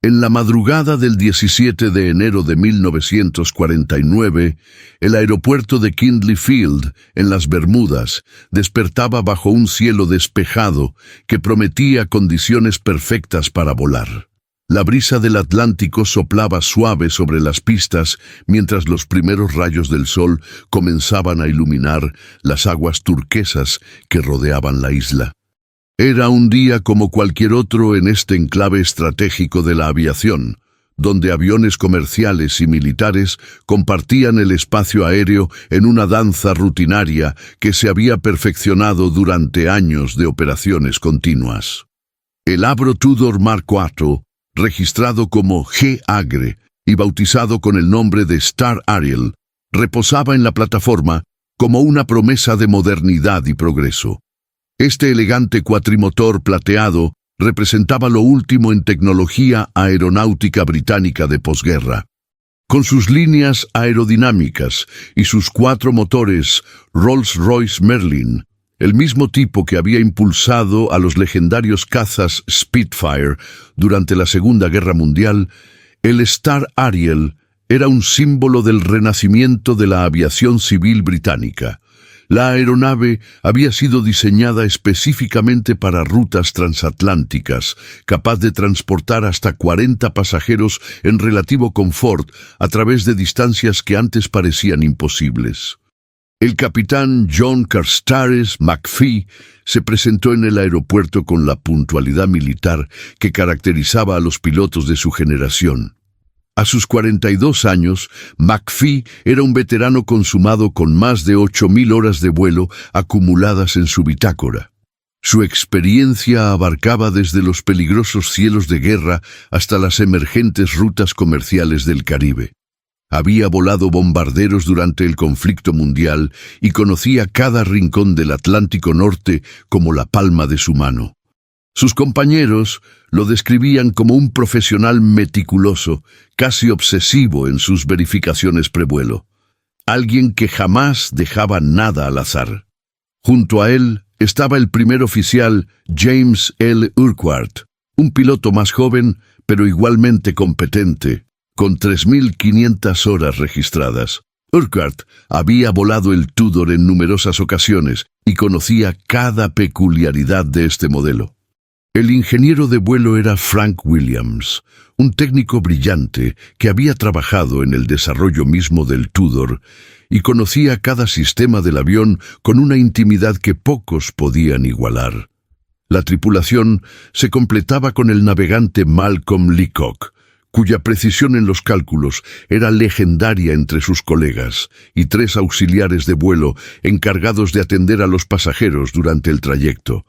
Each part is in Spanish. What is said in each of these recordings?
En la madrugada del 17 de enero de 1949, el aeropuerto de Kindley Field, en las Bermudas, despertaba bajo un cielo despejado que prometía condiciones perfectas para volar. La brisa del Atlántico soplaba suave sobre las pistas mientras los primeros rayos del sol comenzaban a iluminar las aguas turquesas que rodeaban la isla. Era un día como cualquier otro en este enclave estratégico de la aviación, donde aviones comerciales y militares compartían el espacio aéreo en una danza rutinaria que se había perfeccionado durante años de operaciones continuas. El Avro Tudor Mark IV, registrado como G. Agre y bautizado con el nombre de Star Ariel, reposaba en la plataforma como una promesa de modernidad y progreso. Este elegante cuatrimotor plateado representaba lo último en tecnología aeronáutica británica de posguerra. Con sus líneas aerodinámicas y sus 4 motores Rolls-Royce Merlin, el mismo tipo que había impulsado a los legendarios cazas Spitfire durante la Segunda Guerra Mundial, el Star Ariel era un símbolo del renacimiento de la aviación civil británica. La aeronave había sido diseñada específicamente para rutas transatlánticas, capaz de transportar hasta 40 pasajeros en relativo confort a través de distancias que antes parecían imposibles. El capitán John Carstares McPhee se presentó en el aeropuerto con la puntualidad militar que caracterizaba a los pilotos de su generación. A sus 42 años, McPhee era un veterano consumado con más de 8.000 horas de vuelo acumuladas en su bitácora. Su experiencia abarcaba desde los peligrosos cielos de guerra hasta las emergentes rutas comerciales del Caribe. Había volado bombarderos durante el conflicto mundial y conocía cada rincón del Atlántico Norte como la palma de su mano. Sus compañeros lo describían como un profesional meticuloso, casi obsesivo en sus verificaciones prevuelo. Alguien que jamás dejaba nada al azar. Junto a él estaba el primer oficial James L. Urquhart, un piloto más joven, pero igualmente competente, con 3.500 horas registradas. Urquhart había volado el Tudor en numerosas ocasiones y conocía cada peculiaridad de este modelo. El ingeniero de vuelo era Frank Williams, un técnico brillante que había trabajado en el desarrollo mismo del Tudor y conocía cada sistema del avión con una intimidad que pocos podían igualar. La tripulación se completaba con el navegante Malcolm Leacock, cuya precisión en los cálculos era legendaria entre sus colegas, y 3 auxiliares de vuelo encargados de atender a los pasajeros durante el trayecto.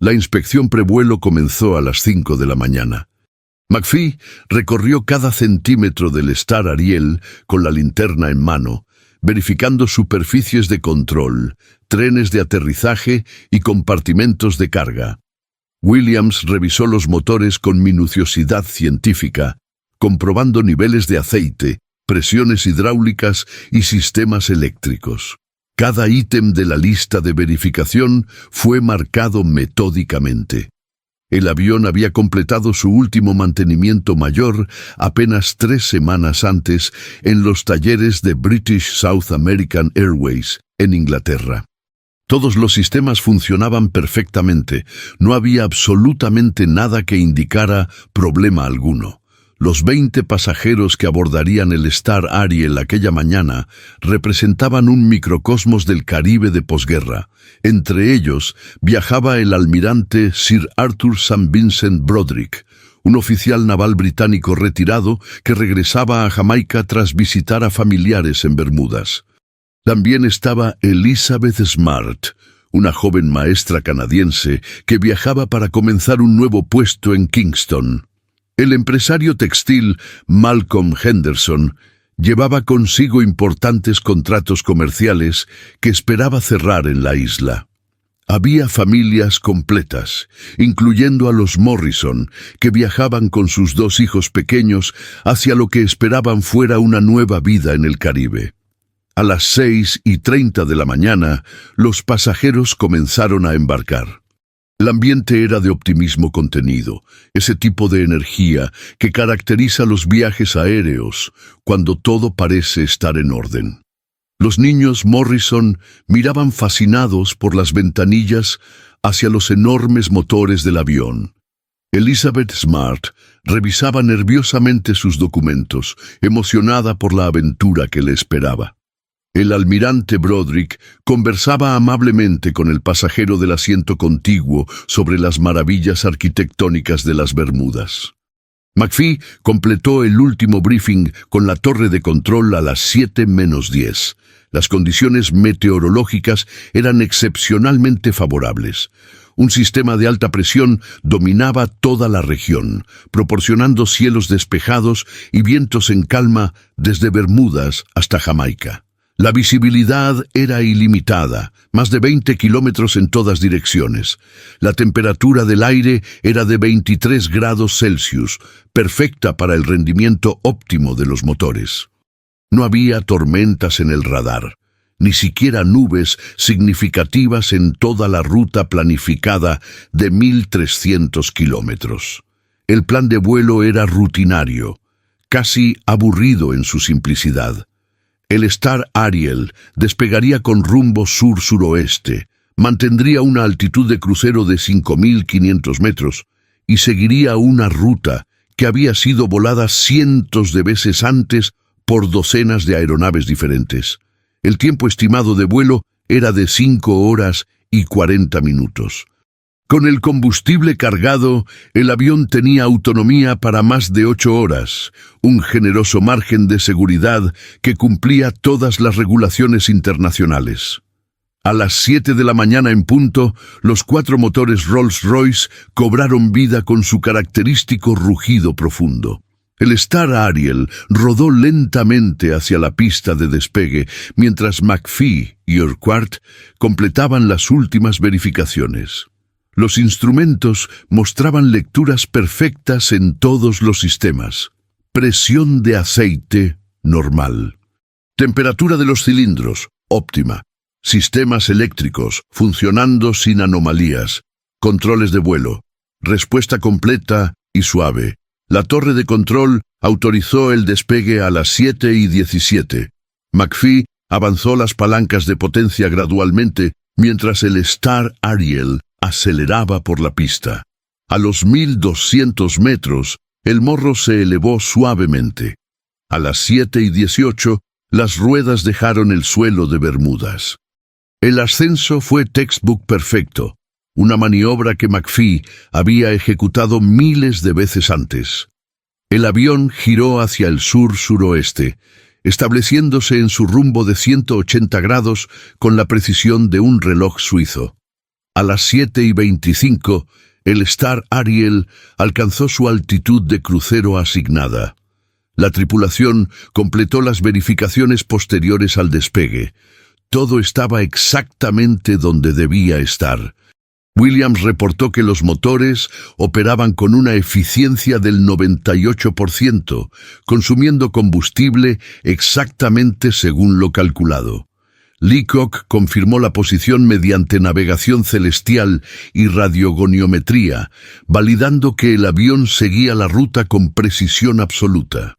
La inspección prevuelo comenzó a las 5 de la mañana. McPhee recorrió cada centímetro del Star Ariel con la linterna en mano, verificando superficies de control, trenes de aterrizaje y compartimentos de carga. Williams revisó los motores con minuciosidad científica, comprobando niveles de aceite, presiones hidráulicas y sistemas eléctricos. Cada ítem de la lista de verificación fue marcado metódicamente. El avión había completado su último mantenimiento mayor apenas 3 semanas antes en los talleres de British South American Airways, en Inglaterra. Todos los sistemas funcionaban perfectamente, no había absolutamente nada que indicara problema alguno. Los 20 pasajeros que abordarían el Star Ariel aquella mañana representaban un microcosmos del Caribe de posguerra. Entre ellos viajaba el almirante Sir Arthur St. Vincent Broderick, un oficial naval británico retirado que regresaba a Jamaica tras visitar a familiares en Bermudas. También estaba Elizabeth Smart, una joven maestra canadiense que viajaba para comenzar un nuevo puesto en Kingston. El empresario textil Malcolm Henderson llevaba consigo importantes contratos comerciales que esperaba cerrar en la isla. Había familias completas, incluyendo a los Morrison, que viajaban con sus 2 hijos pequeños hacia lo que esperaban fuera una nueva vida en el Caribe. A las 6:30 de la mañana, los pasajeros comenzaron a embarcar. El ambiente era de optimismo contenido, ese tipo de energía que caracteriza los viajes aéreos, cuando todo parece estar en orden. Los niños Morrison miraban fascinados por las ventanillas hacia los enormes motores del avión. Elizabeth Smart revisaba nerviosamente sus documentos, emocionada por la aventura que le esperaba. El almirante Broderick conversaba amablemente con el pasajero del asiento contiguo sobre las maravillas arquitectónicas de las Bermudas. McPhee completó el último briefing con la torre de control a las 7:10. Las condiciones meteorológicas eran excepcionalmente favorables. Un sistema de alta presión dominaba toda la región, proporcionando cielos despejados y vientos en calma desde Bermudas hasta Jamaica. La visibilidad era ilimitada, más de 20 kilómetros en todas direcciones. La temperatura del aire era de 23 grados Celsius, perfecta para el rendimiento óptimo de los motores. No había tormentas en el radar, ni siquiera nubes significativas en toda la ruta planificada de 1.300 kilómetros. El plan de vuelo era rutinario, casi aburrido en su simplicidad. El Star Ariel despegaría con rumbo sur-suroeste, mantendría una altitud de crucero de 5.500 metros y seguiría una ruta que había sido volada cientos de veces antes por docenas de aeronaves diferentes. El tiempo estimado de vuelo era de 5 horas y 40 minutos. Con el combustible cargado, el avión tenía autonomía para más de 8 horas, un generoso margen de seguridad que cumplía todas las regulaciones internacionales. A las 7 de la mañana en punto, los 4 motores Rolls-Royce cobraron vida con su característico rugido profundo. El Star Ariel rodó lentamente hacia la pista de despegue, mientras McPhee y Urquhart completaban las últimas verificaciones. Los instrumentos mostraban lecturas perfectas en todos los sistemas. Presión de aceite, normal. Temperatura de los cilindros, óptima. Sistemas eléctricos, funcionando sin anomalías. Controles de vuelo. Respuesta completa y suave. La torre de control autorizó el despegue a las 7:17. McPhee avanzó las palancas de potencia gradualmente, mientras el Star Ariel aceleraba por la pista. A los 1.200 metros, el morro se elevó suavemente. A las 7:18, las ruedas dejaron el suelo de Bermudas. El ascenso fue textbook perfecto, una maniobra que McPhee había ejecutado miles de veces antes. El avión giró hacia el sur-suroeste, estableciéndose en su rumbo de 180 grados con la precisión de un reloj suizo. A las 7:25, el Star Ariel alcanzó su altitud de crucero asignada. La tripulación completó las verificaciones posteriores al despegue. Todo estaba exactamente donde debía estar. Williams reportó que los motores operaban con una eficiencia del 98%, consumiendo combustible exactamente según lo calculado. Leacock confirmó la posición mediante navegación celestial y radiogoniometría, validando que el avión seguía la ruta con precisión absoluta.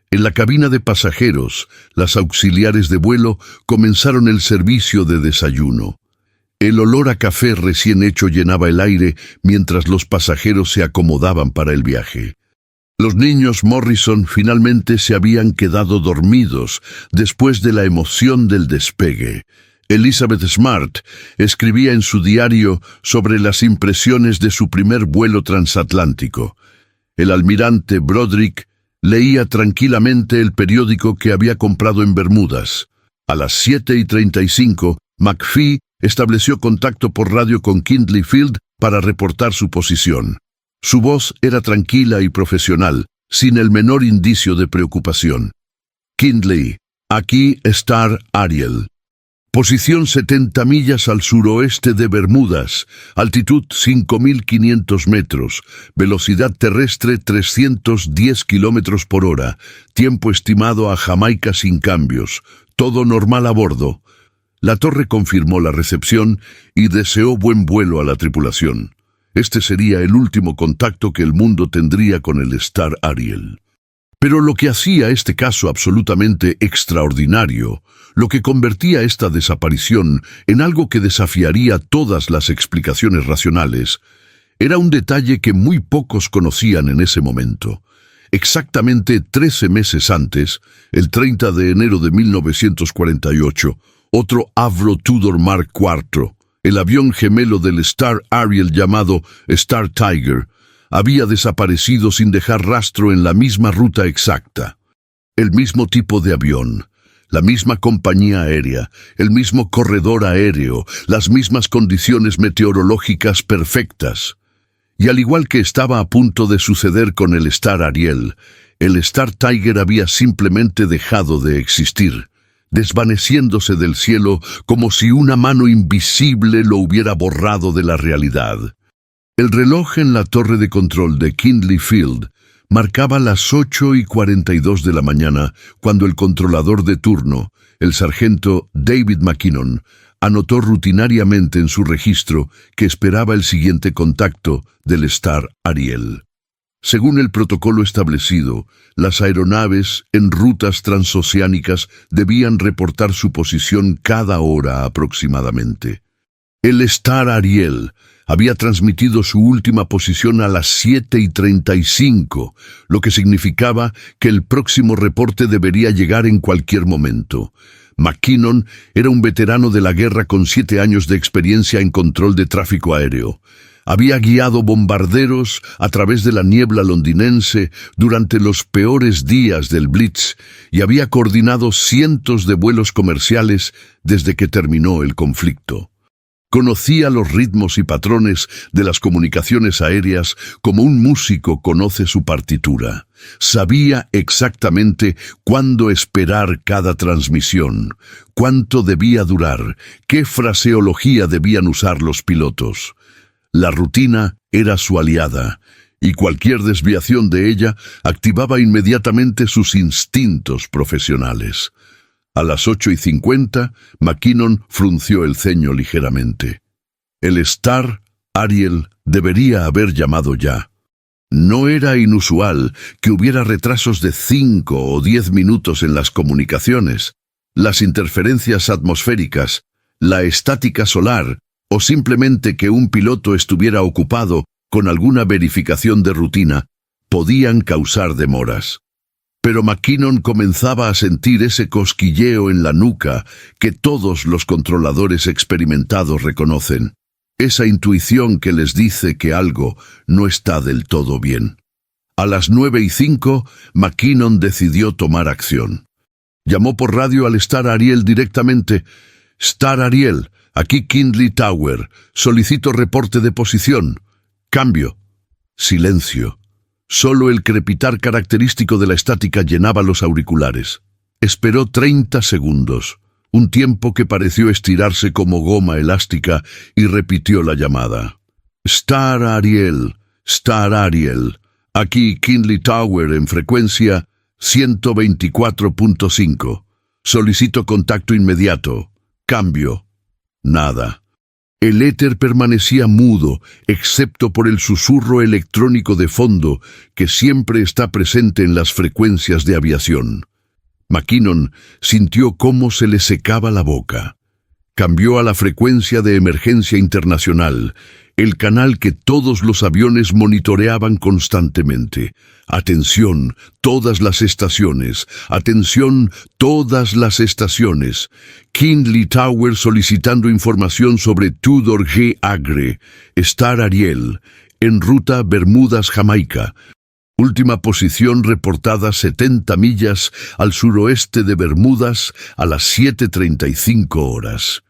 En la cabina de pasajeros, las auxiliares de vuelo comenzaron el servicio de desayuno. El olor a café recién hecho llenaba el aire mientras los pasajeros se acomodaban para el viaje. Los niños Morrison finalmente se habían quedado dormidos después de la emoción del despegue. Elizabeth Smart escribía en su diario sobre las impresiones de su primer vuelo transatlántico. El almirante Broderick leía tranquilamente el periódico que había comprado en Bermudas. A las 7:35, McPhee estableció contacto por radio con Kindley Field para reportar su posición. Su voz era tranquila y profesional, sin el menor indicio de preocupación. Kindley, aquí Star Ariel. Posición 70 millas al suroeste de Bermudas, altitud 5.500 metros, velocidad terrestre 310 kilómetros por hora, tiempo estimado a Jamaica sin cambios, todo normal a bordo. La torre confirmó la recepción y deseó buen vuelo a la tripulación. Este sería el último contacto que el mundo tendría con el Star Ariel. Pero lo que hacía este caso absolutamente extraordinario, lo que convertía esta desaparición en algo que desafiaría todas las explicaciones racionales, era un detalle que muy pocos conocían en ese momento. Exactamente 13 meses antes, el 30 de enero de 1948, otro Avro Tudor Mark IV, el avión gemelo del Star Ariel llamado Star Tiger, había desaparecido sin dejar rastro en la misma ruta exacta. El mismo tipo de avión, la misma compañía aérea, el mismo corredor aéreo, las mismas condiciones meteorológicas perfectas. Y al igual que estaba a punto de suceder con el Star Ariel, el Star Tiger había simplemente dejado de existir, desvaneciéndose del cielo como si una mano invisible lo hubiera borrado de la realidad. El reloj en la torre de control de Kindley Field marcaba las 8:42 de la mañana cuando el controlador de turno, el sargento David McKinnon, anotó rutinariamente en su registro que esperaba el siguiente contacto del Star Ariel. Según el protocolo establecido, las aeronaves en rutas transoceánicas debían reportar su posición cada hora aproximadamente. El Star Ariel había transmitido su última posición a las 7:35, lo que significaba que el próximo reporte debería llegar en cualquier momento. McKinnon era un veterano de la guerra con 7 años de experiencia en control de tráfico aéreo. Había guiado bombarderos a través de la niebla londinense durante los peores días del Blitz y había coordinado cientos de vuelos comerciales desde que terminó el conflicto. Conocía los ritmos y patrones de las comunicaciones aéreas como un músico conoce su partitura. Sabía exactamente cuándo esperar cada transmisión, cuánto debía durar, qué fraseología debían usar los pilotos. La rutina era su aliada, y cualquier desviación de ella activaba inmediatamente sus instintos profesionales. A las 8:50, McKinnon frunció el ceño ligeramente. El Star Ariel debería haber llamado ya. No era inusual que hubiera retrasos de 5 o 10 minutos en las comunicaciones, las interferencias atmosféricas, la estática solar, o simplemente que un piloto estuviera ocupado con alguna verificación de rutina, podían causar demoras. Pero McKinnon comenzaba a sentir ese cosquilleo en la nuca que todos los controladores experimentados reconocen. Esa intuición que les dice que algo no está del todo bien. A las 9:05, McKinnon decidió tomar acción. Llamó por radio al Star Ariel directamente. «Star Ariel, aquí Kindley Tower. Solicito reporte de posición. Cambio». Silencio. Solo el crepitar característico de la estática llenaba los auriculares. Esperó 30 segundos, un tiempo que pareció estirarse como goma elástica, y repitió la llamada. «Star Ariel, aquí Kindley Tower en frecuencia 124.5. Solicito contacto inmediato. Cambio». Nada. El éter permanecía mudo, excepto por el susurro electrónico de fondo que siempre está presente en las frecuencias de aviación. McKinnon sintió cómo se le secaba la boca. Cambió a la frecuencia de emergencia internacional, el canal que todos los aviones monitoreaban constantemente. «Atención, todas las estaciones. Atención, todas las estaciones. Kindley Tower solicitando información sobre Tudor G. Agre, Star Ariel, en ruta Bermudas, Jamaica. Última posición reportada 70 millas al suroeste de Bermudas a las 7:35 horas.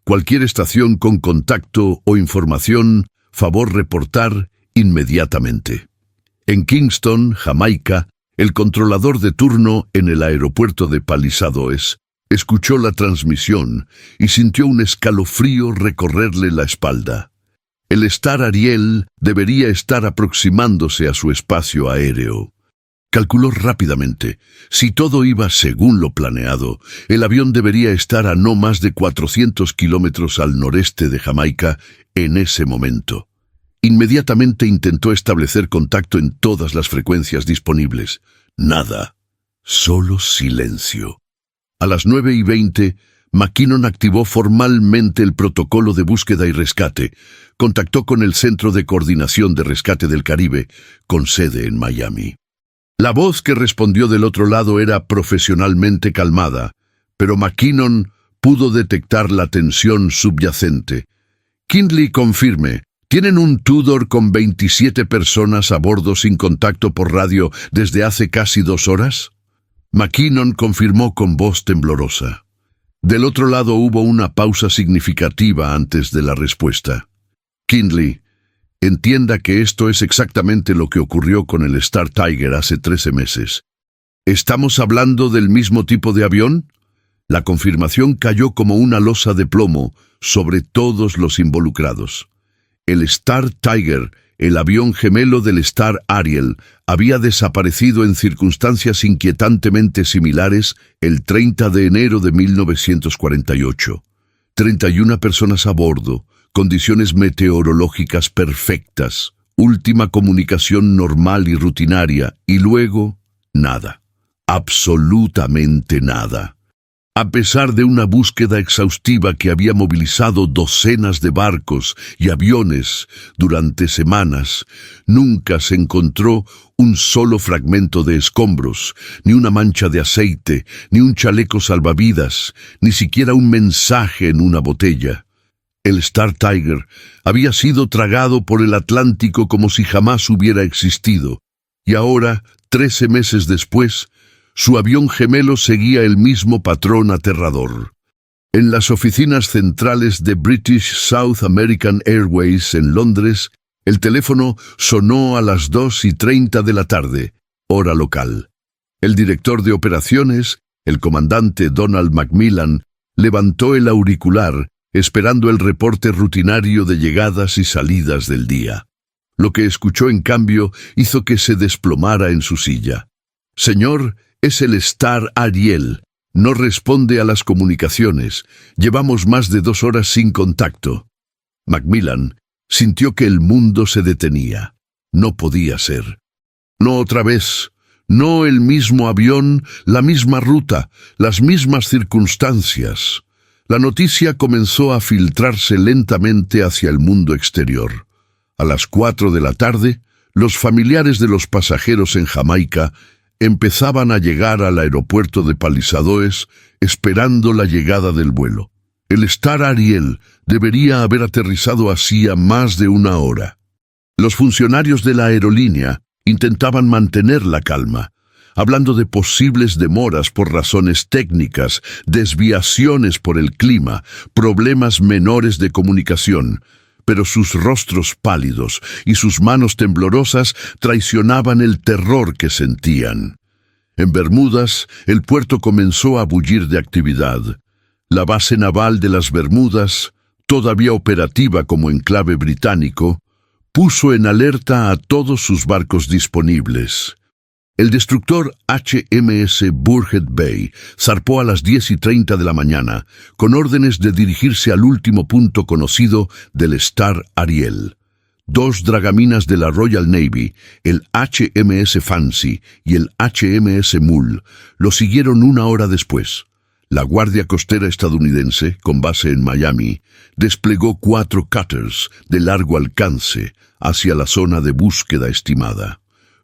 Cualquier estación con contacto o información, favor reportar inmediatamente». En Kingston, Jamaica, el controlador de turno en el aeropuerto de Palisadoes escuchó la transmisión y sintió un escalofrío recorrerle la espalda. El Star Ariel debería estar aproximándose a su espacio aéreo. Calculó rápidamente. Si todo iba según lo planeado, el avión debería estar a no más de 400 kilómetros al noreste de Jamaica en ese momento. Inmediatamente intentó establecer contacto en todas las frecuencias disponibles. Nada. Solo silencio. A las 9:20, McKinnon activó formalmente el protocolo de búsqueda y rescate. Contactó con el Centro de Coordinación de Rescate del Caribe, con sede en Miami. La voz que respondió del otro lado era profesionalmente calmada, pero McKinnon pudo detectar la tensión subyacente. Kindley, confirme. ¿Tienen un Tudor con 27 personas a bordo sin contacto por radio desde hace casi 2 horas? McKinnon confirmó con voz temblorosa. Del otro lado hubo una pausa significativa antes de la respuesta. Kindley, entienda que esto es exactamente lo que ocurrió con el Star Tiger hace 13 meses. ¿Estamos hablando del mismo tipo de avión? La confirmación cayó como una losa de plomo sobre todos los involucrados. El Star Tiger, el avión gemelo del Star Ariel, había desaparecido en circunstancias inquietantemente similares el 30 de enero de 1948. 31 personas a bordo, condiciones meteorológicas perfectas, última comunicación normal y rutinaria, y luego, nada. Absolutamente nada. A pesar de una búsqueda exhaustiva que había movilizado docenas de barcos y aviones durante semanas, nunca se encontró un solo fragmento de escombros, ni una mancha de aceite, ni un chaleco salvavidas, ni siquiera un mensaje en una botella. El Star Tiger había sido tragado por el Atlántico como si jamás hubiera existido, y ahora, 13 meses después, su avión gemelo seguía el mismo patrón aterrador. En las oficinas centrales de British South American Airways en Londres, el teléfono sonó a las 2:30 de la tarde, hora local. El director de operaciones, el comandante Donald Macmillan, levantó el auricular, esperando el reporte rutinario de llegadas y salidas del día. Lo que escuchó, en cambio, hizo que se desplomara en su silla. «Señor, es el Star Ariel. No responde a las comunicaciones. Llevamos más de 2 horas sin contacto». Macmillan sintió que el mundo se detenía. No podía ser. No otra vez. No el mismo avión, la misma ruta, las mismas circunstancias. La noticia comenzó a filtrarse lentamente hacia el mundo exterior. A las 4 de la tarde, los familiares de los pasajeros en Jamaica empezaban a llegar al aeropuerto de Palisadoes esperando la llegada del vuelo. El Star Ariel debería haber aterrizado hacía más de 1 hora. Los funcionarios de la aerolínea intentaban mantener la calma, hablando de posibles demoras por razones técnicas, desviaciones por el clima, problemas menores de comunicación, pero sus rostros pálidos y sus manos temblorosas traicionaban el terror que sentían. En Bermudas, el puerto comenzó a bullir de actividad. La base naval de las Bermudas, todavía operativa como enclave británico, puso en alerta a todos sus barcos disponibles. El destructor HMS Burhead Bay zarpó a las 10:30 de la mañana, con órdenes de dirigirse al último punto conocido del Star Ariel. 2 dragaminas de la Royal Navy, el HMS Fancy y el HMS Mull, lo siguieron 1 hora después. La Guardia Costera estadounidense, con base en Miami, desplegó 4 cutters de largo alcance hacia la zona de búsqueda estimada.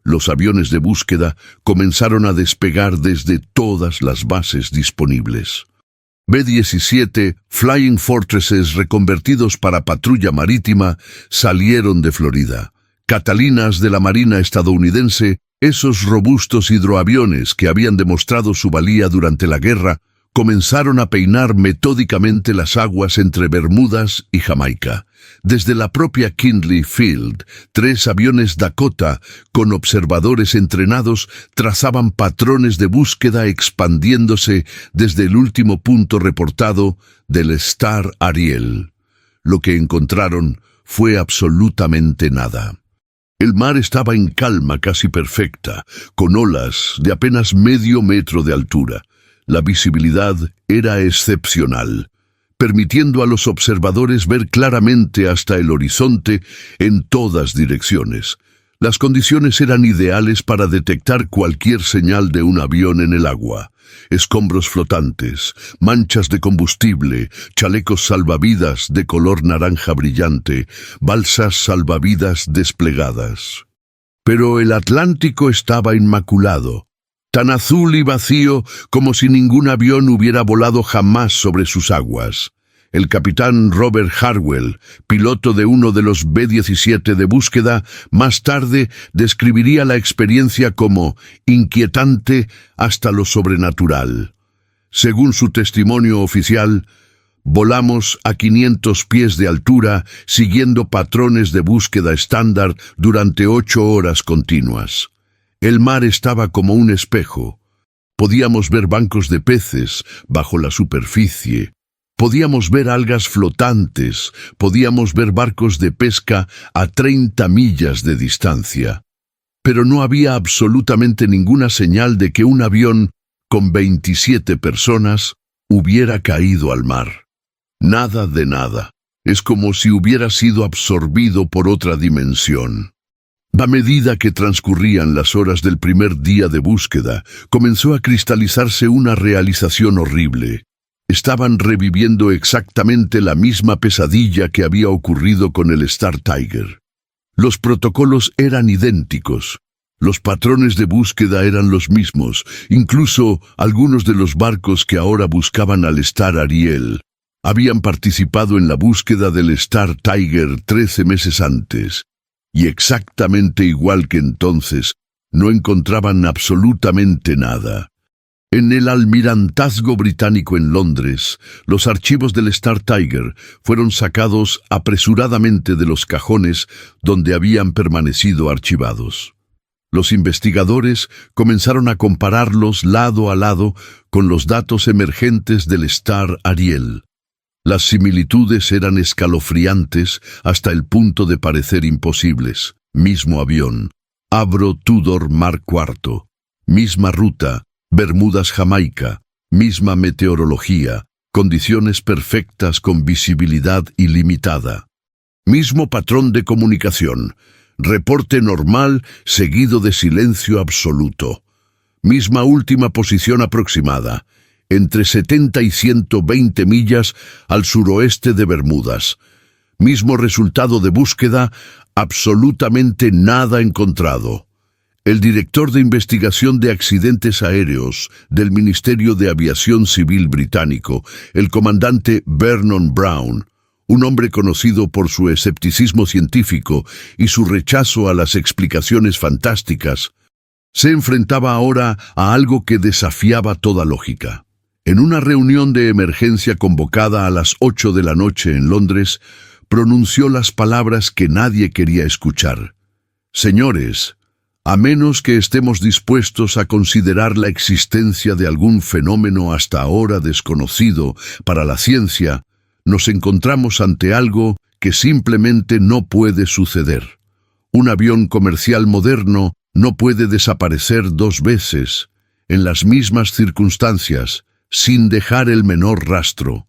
Los aviones de búsqueda comenzaron a despegar desde todas las bases disponibles. B-17 Flying Fortresses reconvertidos para patrulla marítima salieron de Florida. Catalinas de la Marina estadounidense, esos robustos hidroaviones que habían demostrado su valía durante la guerra, comenzaron a peinar metódicamente las aguas entre Bermudas y Jamaica. Desde la propia Kindley Field, 3 aviones Dakota con observadores entrenados trazaban patrones de búsqueda expandiéndose desde el último punto reportado del Star Ariel. Lo que encontraron fue absolutamente nada. El mar estaba en calma casi perfecta, con olas de apenas medio metro de altura. La visibilidad era excepcional, permitiendo a los observadores ver claramente hasta el horizonte en todas direcciones. Las condiciones eran ideales para detectar cualquier señal de un avión en el agua. Escombros flotantes, manchas de combustible, chalecos salvavidas de color naranja brillante, balsas salvavidas desplegadas. Pero el Atlántico estaba inmaculado, tan azul y vacío como si ningún avión hubiera volado jamás sobre sus aguas. El capitán Robert Harwell, piloto de uno de los B-17 de búsqueda, más tarde describiría la experiencia como inquietante hasta lo sobrenatural. Según su testimonio oficial, volamos a 500 pies de altura siguiendo patrones de búsqueda estándar durante 8 horas continuas. El mar estaba como un espejo. Podíamos ver bancos de peces bajo la superficie. Podíamos ver algas flotantes, podíamos ver barcos de pesca a 30 millas de distancia. Pero no había absolutamente ninguna señal de que un avión con 27 personas hubiera caído al mar. Nada de nada. Es como si hubiera sido absorbido por otra dimensión. A medida que transcurrían las horas del primer día de búsqueda, comenzó a cristalizarse una realización horrible. Estaban reviviendo exactamente la misma pesadilla que había ocurrido con el Star Tiger. Los protocolos eran idénticos. Los patrones de búsqueda eran los mismos. Incluso algunos de los barcos que ahora buscaban al Star Ariel habían participado en la búsqueda del Star Tiger 13 meses antes. Y exactamente igual que entonces, no encontraban absolutamente nada. En el almirantazgo británico en Londres, los archivos del Star Tiger fueron sacados apresuradamente de los cajones donde habían permanecido archivados. Los investigadores comenzaron a compararlos lado a lado con los datos emergentes del Star Ariel. Las similitudes eran escalofriantes hasta el punto de parecer imposibles. Mismo avión, Avro Tudor Mark IV, misma ruta, Bermudas, Jamaica, misma meteorología, condiciones perfectas con visibilidad ilimitada. Mismo patrón de comunicación, reporte normal seguido de silencio absoluto. Misma última posición aproximada, entre 70 y 120 millas al suroeste de Bermudas. Mismo resultado de búsqueda, absolutamente nada encontrado. El director de investigación de accidentes aéreos del Ministerio de Aviación Civil británico, el comandante Vernon Brown, un hombre conocido por su escepticismo científico y su rechazo a las explicaciones fantásticas, se enfrentaba ahora a algo que desafiaba toda lógica. En una reunión de emergencia convocada a las 8 de la noche en Londres, pronunció las palabras que nadie quería escuchar. Señores, a menos que estemos dispuestos a considerar la existencia de algún fenómeno hasta ahora desconocido para la ciencia, nos encontramos ante algo que simplemente no puede suceder. Un avión comercial moderno no puede desaparecer 2 veces, en las mismas circunstancias, sin dejar el menor rastro.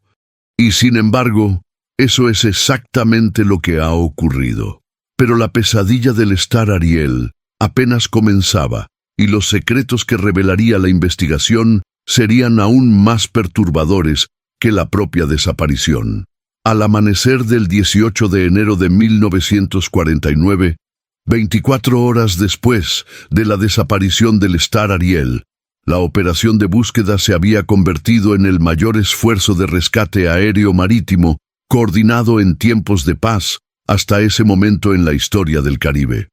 Y sin embargo, eso es exactamente lo que ha ocurrido. Pero la pesadilla del Star Ariel apenas comenzaba, y los secretos que revelaría la investigación serían aún más perturbadores que la propia desaparición. Al amanecer del 18 de enero de 1949, 24 horas después de la desaparición del Star Ariel, la operación de búsqueda se había convertido en el mayor esfuerzo de rescate aéreo marítimo coordinado en tiempos de paz hasta ese momento en la historia del Caribe.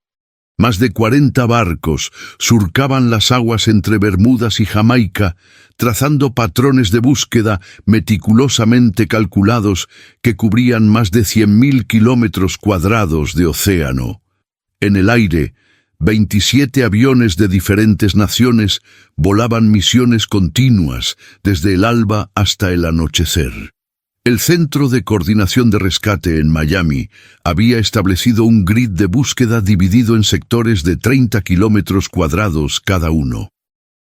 Más de 40 barcos surcaban las aguas entre Bermudas y Jamaica, trazando patrones de búsqueda meticulosamente calculados que cubrían más de 100.000 kilómetros cuadrados de océano. En el aire, 27 aviones de diferentes naciones volaban misiones continuas desde el alba hasta el anochecer. El Centro de Coordinación de Rescate en Miami había establecido un grid de búsqueda dividido en sectores de 30 kilómetros cuadrados cada uno.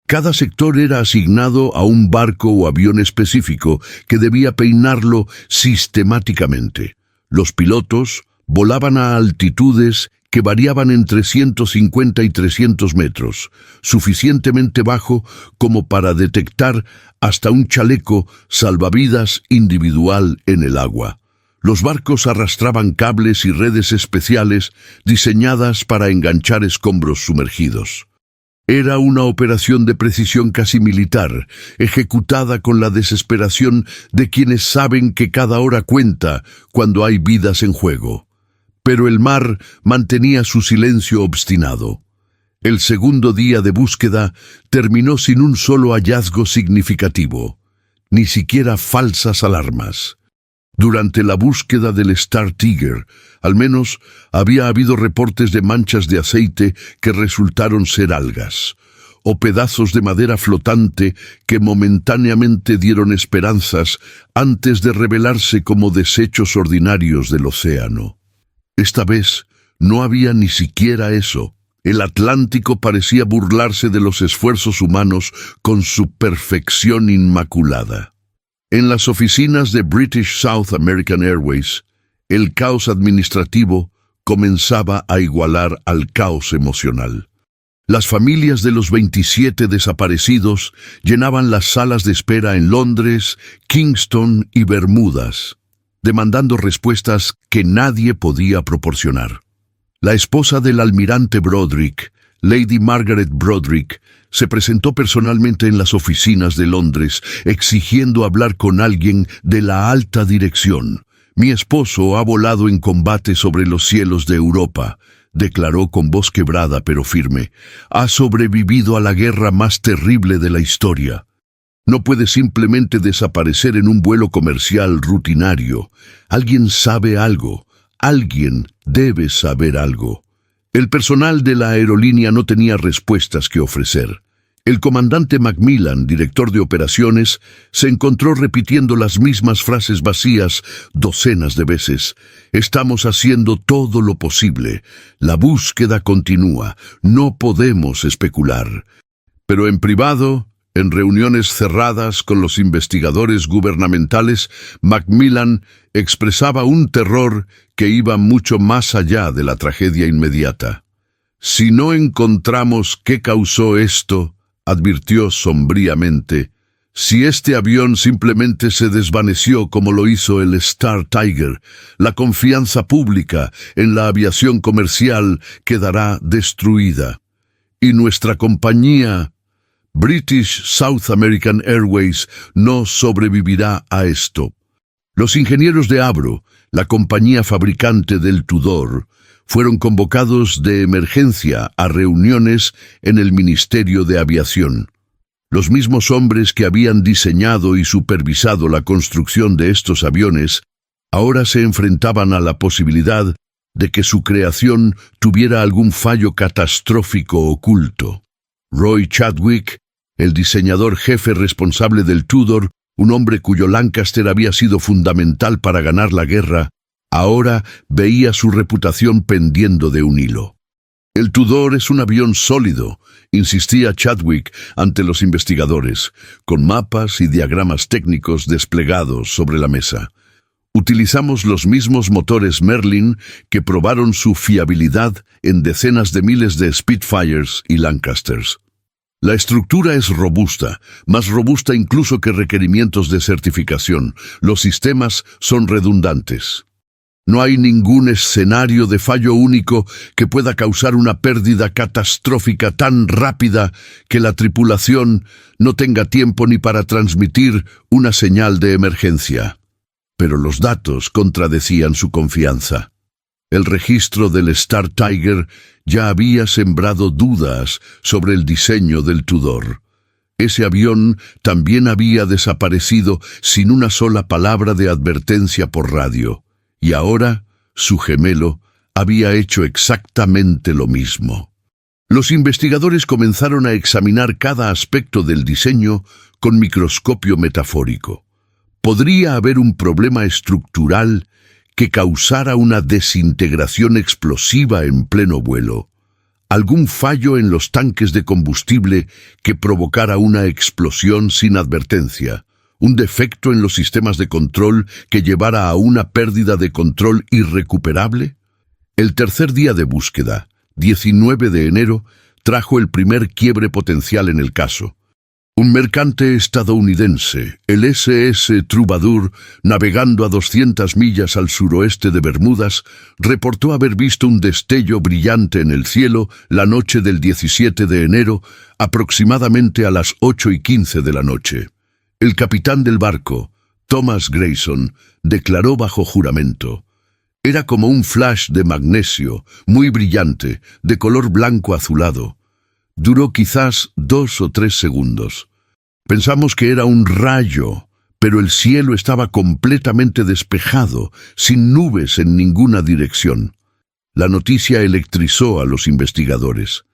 Cada sector era asignado a un barco o avión específico que debía peinarlo sistemáticamente. Los pilotos volaban a altitudes que variaban entre 150 y 300 metros, suficientemente bajo como para detectar hasta un chaleco salvavidas individual en el agua. Los barcos arrastraban cables y redes especiales diseñadas para enganchar escombros sumergidos. Era una operación de precisión casi militar, ejecutada con la desesperación de quienes saben que cada hora cuenta cuando hay vidas en juego. Pero el mar mantenía su silencio obstinado. El segundo día de búsqueda terminó sin un solo hallazgo significativo, ni siquiera falsas alarmas. Durante la búsqueda del Star Tiger, al menos había habido reportes de manchas de aceite que resultaron ser algas, o pedazos de madera flotante que momentáneamente dieron esperanzas antes de revelarse como desechos ordinarios del océano. Esta vez no había ni siquiera eso. El Atlántico parecía burlarse de los esfuerzos humanos con su perfección inmaculada. En las oficinas de British South American Airways, el caos administrativo comenzaba a igualar al caos emocional. Las familias de los 27 desaparecidos llenaban las salas de espera en Londres, Kingston y Bermudas, demandando respuestas que nadie podía proporcionar. La esposa del almirante Broderick, Lady Margaret Broderick, se presentó personalmente en las oficinas de Londres, exigiendo hablar con alguien de la alta dirección. «Mi esposo ha volado en combate sobre los cielos de Europa», declaró con voz quebrada pero firme. «Ha sobrevivido a la guerra más terrible de la historia. No puede simplemente desaparecer en un vuelo comercial rutinario. Alguien sabe algo. Alguien debe saber algo». El personal de la aerolínea no tenía respuestas que ofrecer. El comandante Macmillan, director de operaciones, se encontró repitiendo las mismas frases vacías docenas de veces. «Estamos haciendo todo lo posible. La búsqueda continúa. No podemos especular». Pero en privado, en reuniones cerradas con los investigadores gubernamentales, Macmillan expresaba un terror que iba mucho más allá de la tragedia inmediata. «Si no encontramos qué causó esto», advirtió sombríamente, «si este avión simplemente se desvaneció como lo hizo el Star Tiger, la confianza pública en la aviación comercial quedará destruida. Y nuestra compañía, British South American Airways, no sobrevivirá a esto». Los ingenieros de Avro, la compañía fabricante del Tudor, fueron convocados de emergencia a reuniones en el Ministerio de Aviación. Los mismos hombres que habían diseñado y supervisado la construcción de estos aviones ahora se enfrentaban a la posibilidad de que su creación tuviera algún fallo catastrófico oculto. Roy Chadwick, el diseñador jefe responsable del Tudor, un hombre cuyo Lancaster había sido fundamental para ganar la guerra, ahora veía su reputación pendiendo de un hilo. «El Tudor es un avión sólido», insistía Chadwick ante los investigadores, con mapas y diagramas técnicos desplegados sobre la mesa. «Utilizamos los mismos motores Merlin que probaron su fiabilidad en decenas de miles de Spitfires y Lancasters. La estructura es robusta, más robusta incluso que requerimientos de certificación. Los sistemas son redundantes. No hay ningún escenario de fallo único que pueda causar una pérdida catastrófica tan rápida que la tripulación no tenga tiempo ni para transmitir una señal de emergencia». Pero los datos contradecían su confianza. El registro del Star Tiger ya había sembrado dudas sobre el diseño del Tudor. Ese avión también había desaparecido sin una sola palabra de advertencia por radio. Y ahora, su gemelo había hecho exactamente lo mismo. Los investigadores comenzaron a examinar cada aspecto del diseño con microscopio metafórico. ¿Podría haber un problema estructural que causara una desintegración explosiva en pleno vuelo? algún fallo en los tanques de combustible que provocara una explosión sin advertencia, un defecto en los sistemas de control que llevara a una pérdida de control irrecuperable. El tercer día de búsqueda, 19 de enero, trajo el primer quiebre potencial en el caso. Un mercante estadounidense, el SS Troubadour, navegando a 200 millas al suroeste de Bermudas, reportó haber visto un destello brillante en el cielo la noche del 17 de enero, aproximadamente a las 8:15 de la noche. El capitán del barco, Thomas Grayson, declaró bajo juramento: «Era como un flash de magnesio, muy brillante, de color blanco azulado. Duró quizás 2 o 3 segundos. Pensamos que era un rayo, pero el cielo estaba completamente despejado, sin nubes en ninguna dirección». La noticia electrizó a los investigadores.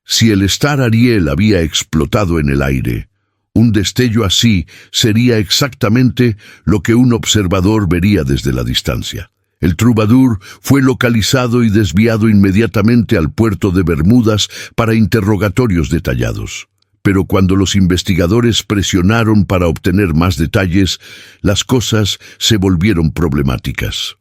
Si el Star Ariel había explotado en el aire, un destello así sería exactamente lo que un observador vería desde la distancia. El Troubadour fue localizado y desviado inmediatamente al puerto de Bermudas para interrogatorios detallados. Pero cuando los investigadores presionaron para obtener más detalles, las cosas se volvieron problemáticas.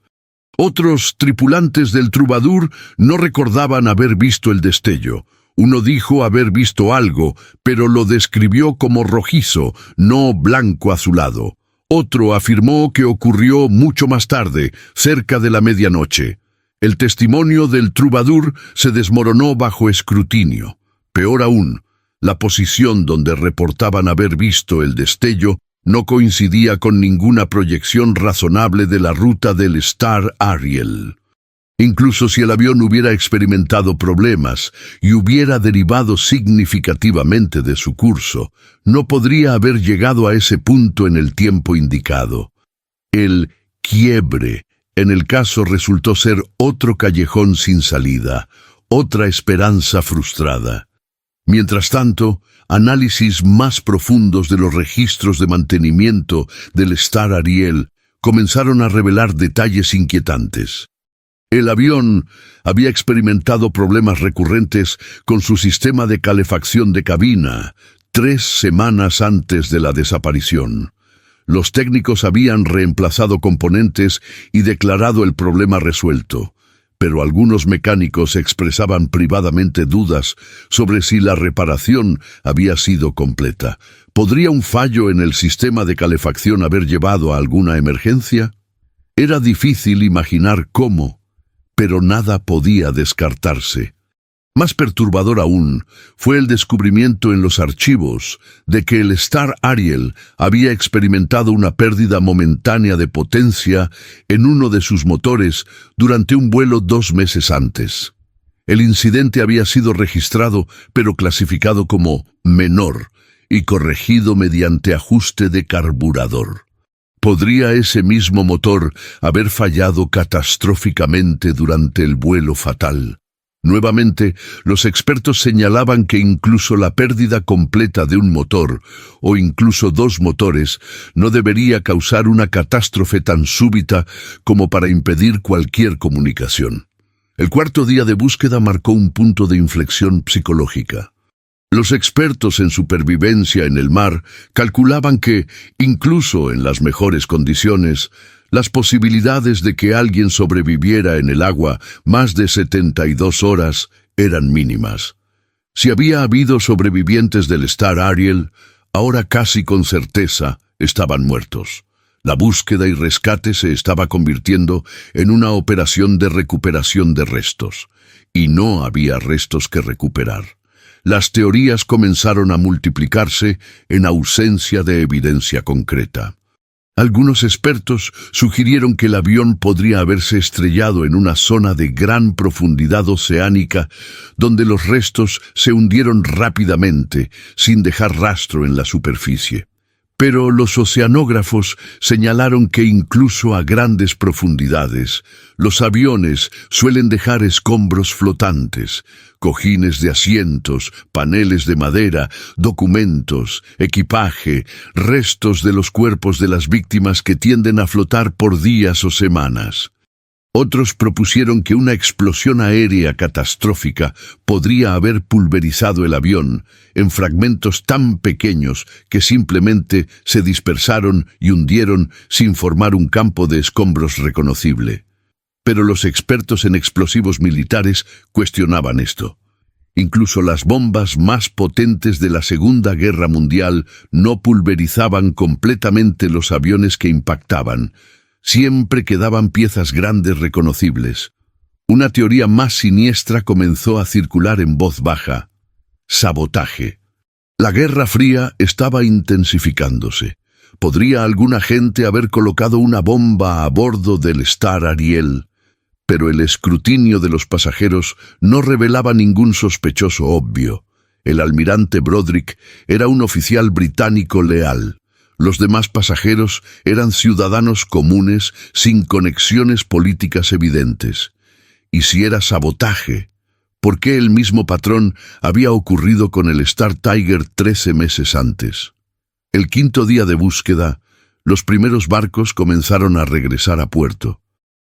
Otros tripulantes del Troubadour no recordaban haber visto el destello. Uno dijo haber visto algo, pero lo describió como rojizo, no blanco azulado. Otro afirmó que ocurrió mucho más tarde, cerca de la medianoche. El testimonio del Troubadour se desmoronó bajo escrutinio. Peor aún, la posición donde reportaban haber visto el destello no coincidía con ninguna proyección razonable de la ruta del Star Ariel. Incluso si el avión hubiera experimentado problemas y hubiera derivado significativamente de su curso, no podría haber llegado a ese punto en el tiempo indicado. El quiebre, en el caso, resultó ser otro callejón sin salida, otra esperanza frustrada. Mientras tanto, análisis más profundos de los registros de mantenimiento del Star Ariel comenzaron a revelar detalles inquietantes. El avión había experimentado problemas recurrentes con su sistema de calefacción de cabina 3 semanas antes de la desaparición. Los técnicos habían reemplazado componentes y declarado el problema resuelto, pero algunos mecánicos expresaban privadamente dudas sobre si la reparación había sido completa. ¿Podría un fallo en el sistema de calefacción haber llevado a alguna emergencia? Era difícil imaginar cómo, pero nada podía descartarse. Más perturbador aún fue el descubrimiento en los archivos de que el Star Ariel había experimentado una pérdida momentánea de potencia en uno de sus motores durante un vuelo 2 meses antes. El incidente había sido registrado, pero clasificado como menor y corregido mediante ajuste de carburador. ¿Podría ese mismo motor haber fallado catastróficamente durante el vuelo fatal? Nuevamente, los expertos señalaban que incluso la pérdida completa de un motor, o incluso 2 motores, no debería causar una catástrofe tan súbita como para impedir cualquier comunicación. El cuarto día de búsqueda marcó un punto de inflexión psicológica. Los expertos en supervivencia en el mar calculaban que, incluso en las mejores condiciones, las posibilidades de que alguien sobreviviera en el agua más de 72 horas eran mínimas. Si había habido sobrevivientes del Star Ariel, ahora casi con certeza estaban muertos. La búsqueda y rescate se estaba convirtiendo en una operación de recuperación de restos, y no había restos que recuperar. Las teorías comenzaron a multiplicarse en ausencia de evidencia concreta. Algunos expertos sugirieron que el avión podría haberse estrellado en una zona de gran profundidad oceánica donde los restos se hundieron rápidamente, sin dejar rastro en la superficie. Pero los oceanógrafos señalaron que incluso a grandes profundidades, los aviones suelen dejar escombros flotantes, cojines de asientos, paneles de madera, documentos, equipaje, restos de los cuerpos de las víctimas que tienden a flotar por días o semanas. Otros propusieron que una explosión aérea catastrófica podría haber pulverizado el avión en fragmentos tan pequeños que simplemente se dispersaron y hundieron sin formar un campo de escombros reconocible. Pero los expertos en explosivos militares cuestionaban esto. Incluso las bombas más potentes de la Segunda Guerra Mundial no pulverizaban completamente los aviones que impactaban. Siempre quedaban piezas grandes reconocibles. Una teoría más siniestra comenzó a circular en voz baja. Sabotaje. La Guerra Fría estaba intensificándose. ¿Podría algún agente haber colocado una bomba a bordo del Star Ariel? Pero el escrutinio de los pasajeros no revelaba ningún sospechoso obvio. El almirante Broderick era un oficial británico leal. Los demás pasajeros eran ciudadanos comunes sin conexiones políticas evidentes. Y si era sabotaje, ¿por qué el mismo patrón había ocurrido con el Star Tiger 13 meses antes? El quinto día de búsqueda, los primeros barcos comenzaron a regresar a puerto.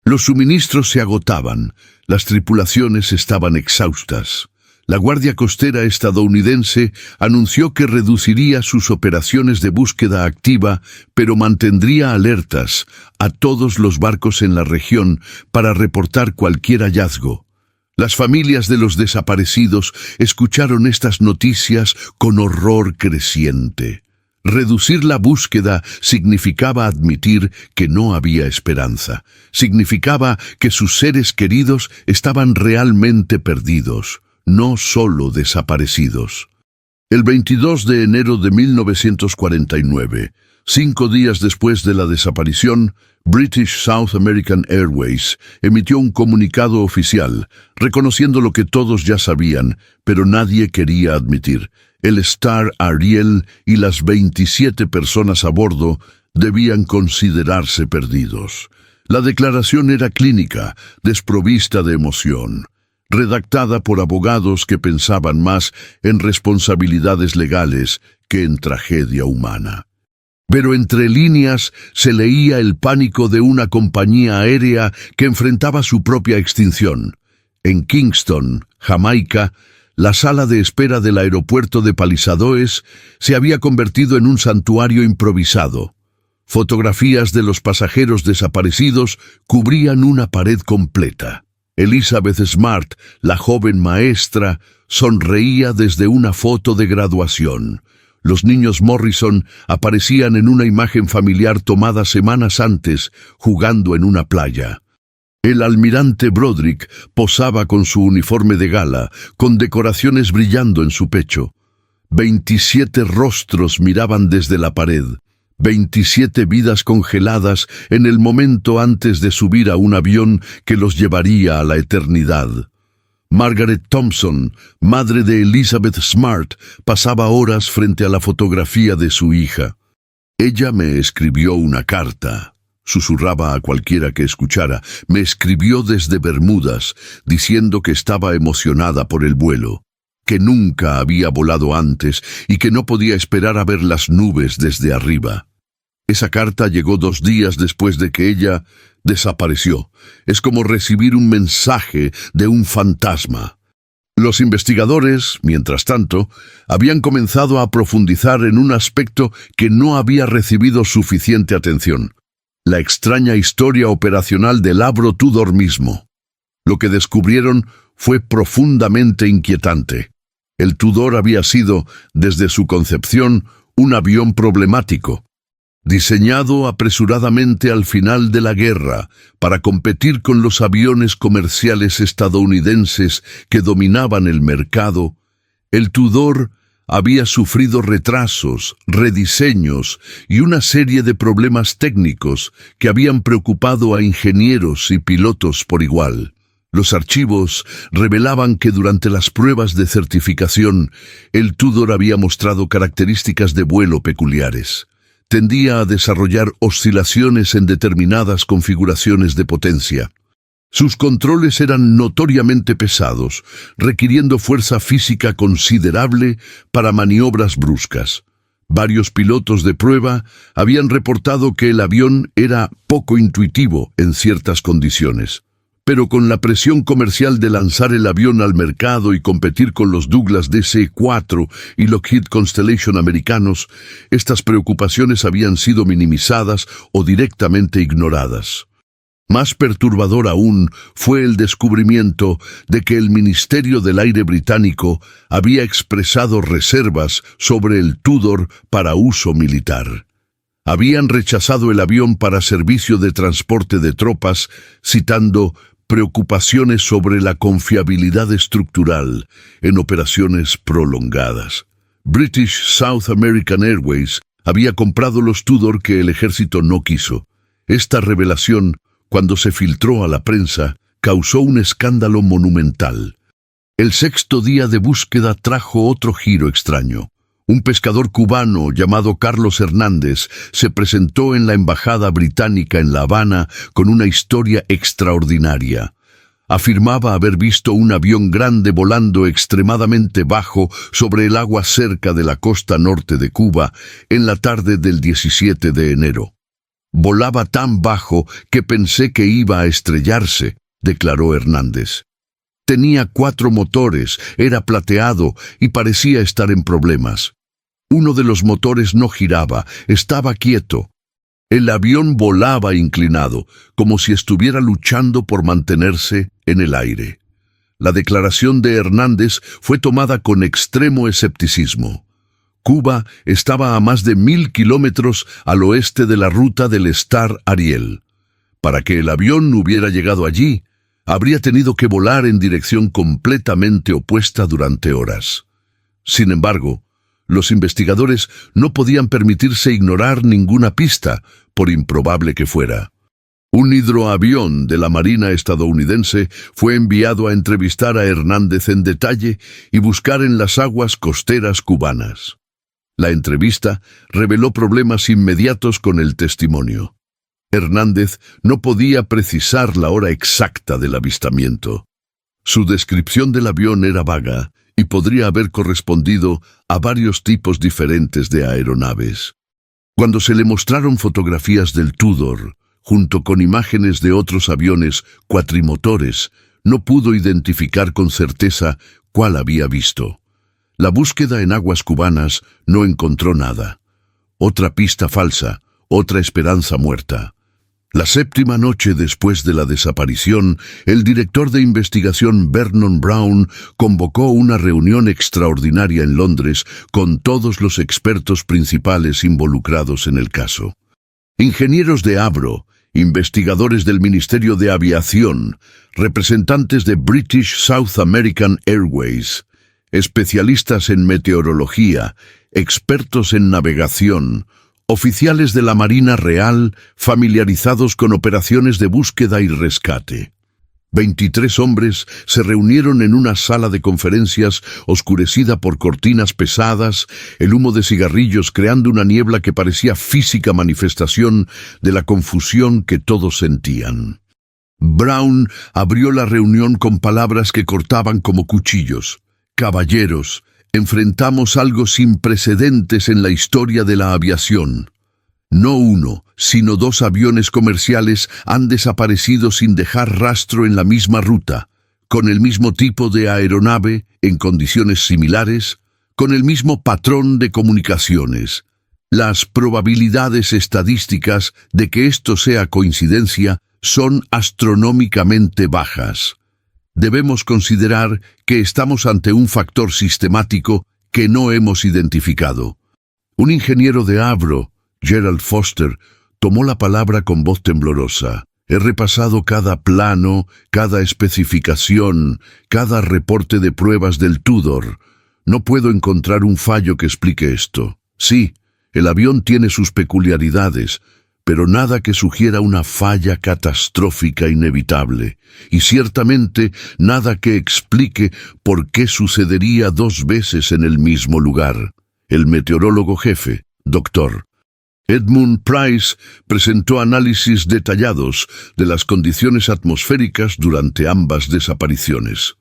Los suministros se agotaban, las tripulaciones estaban exhaustas. La Guardia Costera estadounidense anunció que reduciría sus operaciones de búsqueda activa, pero mantendría alertas a todos los barcos en la región para reportar cualquier hallazgo. Las familias de los desaparecidos escucharon estas noticias con horror creciente. Reducir la búsqueda significaba admitir que no había esperanza. Significaba que sus seres queridos estaban realmente perdidos, no solo desaparecidos. El 22 de enero de 1949, 5 días después de la desaparición, British South American Airways emitió un comunicado oficial, reconociendo lo que todos ya sabían, pero nadie quería admitir. El Star Ariel y las 27 personas a bordo debían considerarse perdidos. La declaración era clínica, desprovista de emoción, redactada por abogados que pensaban más en responsabilidades legales que en tragedia humana. Pero entre líneas se leía el pánico de una compañía aérea que enfrentaba su propia extinción. En Kingston, Jamaica, la sala de espera del aeropuerto de Palisadoes se había convertido en un santuario improvisado. Fotografías de los pasajeros desaparecidos cubrían una pared completa. Elizabeth Smart, la joven maestra, sonreía desde una foto de graduación. Los niños Morrison aparecían en una imagen familiar tomada semanas antes, jugando en una playa. El almirante Broderick posaba con su uniforme de gala, con decoraciones brillando en su pecho. 27 rostros miraban desde la pared, 27 vidas congeladas en el momento antes de subir a un avión que los llevaría a la eternidad. Margaret Thompson, madre de Elizabeth Smart, pasaba horas frente a la fotografía de su hija. Ella me escribió una carta. Susurraba a cualquiera que escuchara. Me escribió desde Bermudas, diciendo que estaba emocionada por el vuelo, que nunca había volado antes y que no podía esperar a ver las nubes desde arriba. Esa carta llegó 2 días después de que ella desapareció. Es como recibir un mensaje de un fantasma. Los investigadores, mientras tanto, habían comenzado a profundizar en un aspecto que no había recibido suficiente atención. La extraña historia operacional del Avro Tudor mismo. Lo que descubrieron fue profundamente inquietante. El Tudor había sido, desde su concepción, un avión problemático, diseñado apresuradamente al final de la guerra para competir con los aviones comerciales estadounidenses que dominaban el mercado. El Tudor había sufrido retrasos, rediseños y una serie de problemas técnicos que habían preocupado a ingenieros y pilotos por igual. Los archivos revelaban que durante las pruebas de certificación, el Tudor había mostrado características de vuelo peculiares. Tendía a desarrollar oscilaciones en determinadas configuraciones de potencia. Sus controles eran notoriamente pesados, requiriendo fuerza física considerable para maniobras bruscas. Varios pilotos de prueba habían reportado que el avión era poco intuitivo en ciertas condiciones. Pero con la presión comercial de lanzar el avión al mercado y competir con los Douglas DC-4 y Lockheed Constellation americanos, estas preocupaciones habían sido minimizadas o directamente ignoradas. Más perturbador aún fue el descubrimiento de que el Ministerio del Aire británico había expresado reservas sobre el Tudor para uso militar. Habían rechazado el avión para servicio de transporte de tropas, citando preocupaciones sobre la confiabilidad estructural en operaciones prolongadas. British South American Airways había comprado los Tudor que el ejército no quiso. Esta revelación, cuando se filtró a la prensa, causó un escándalo monumental. El sexto día de búsqueda trajo otro giro extraño. Un pescador cubano llamado Carlos Hernández se presentó en la embajada británica en La Habana con una historia extraordinaria. Afirmaba haber visto un avión grande volando extremadamente bajo sobre el agua cerca de la costa norte de Cuba en la tarde del 17 de enero. Volaba tan bajo que pensé que iba a estrellarse, declaró Hernández. Tenía 4 motores, era plateado y parecía estar en problemas. Uno de los motores no giraba, estaba quieto. El avión volaba inclinado, como si estuviera luchando por mantenerse en el aire. La declaración de Hernández fue tomada con extremo escepticismo. Cuba estaba a más de 1000 kilómetros al oeste de la ruta del Star Ariel. Para que el avión hubiera llegado allí, habría tenido que volar en dirección completamente opuesta durante horas. Sin embargo, los investigadores no podían permitirse ignorar ninguna pista, por improbable que fuera. Un hidroavión de la Marina estadounidense fue enviado a entrevistar a Hernández en detalle y buscar en las aguas costeras cubanas. La entrevista reveló problemas inmediatos con el testimonio. Hernández no podía precisar la hora exacta del avistamiento. Su descripción del avión era vaga y podría haber correspondido a varios tipos diferentes de aeronaves. Cuando se le mostraron fotografías del Tudor, junto con imágenes de otros aviones cuatrimotores, no pudo identificar con certeza cuál había visto. La búsqueda en aguas cubanas no encontró nada. Otra pista falsa, otra esperanza muerta. La 7ª noche después de la desaparición, el director de investigación Vernon Brown convocó una reunión extraordinaria en Londres con todos los expertos principales involucrados en el caso. Ingenieros de Avro, investigadores del Ministerio de Aviación, representantes de British South American Airways, especialistas en meteorología, expertos en navegación, oficiales de la Marina Real familiarizados con operaciones de búsqueda y rescate. 23 hombres se reunieron en una sala de conferencias oscurecida por cortinas pesadas, el humo de cigarrillos creando una niebla que parecía física manifestación de la confusión que todos sentían. Brown abrió la reunión con palabras que cortaban como cuchillos. Caballeros, enfrentamos algo sin precedentes en la historia de la aviación. No uno, sino 2 aviones comerciales han desaparecido sin dejar rastro en la misma ruta, con el mismo tipo de aeronave, en condiciones similares, con el mismo patrón de comunicaciones. Las probabilidades estadísticas de que esto sea coincidencia son astronómicamente bajas. Debemos considerar que estamos ante un factor sistemático que no hemos identificado. Un ingeniero de Avro, Gerald Foster, tomó la palabra con voz temblorosa. He repasado cada plano, cada especificación, cada reporte de pruebas del Tudor. No puedo encontrar un fallo que explique esto. Sí, el avión tiene sus peculiaridades, pero nada que sugiera una falla catastrófica inevitable, y ciertamente nada que explique por qué sucedería 2 veces en el mismo lugar. El meteorólogo jefe, Dr. Edmund Price, presentó análisis detallados de las condiciones atmosféricas durante ambas desapariciones.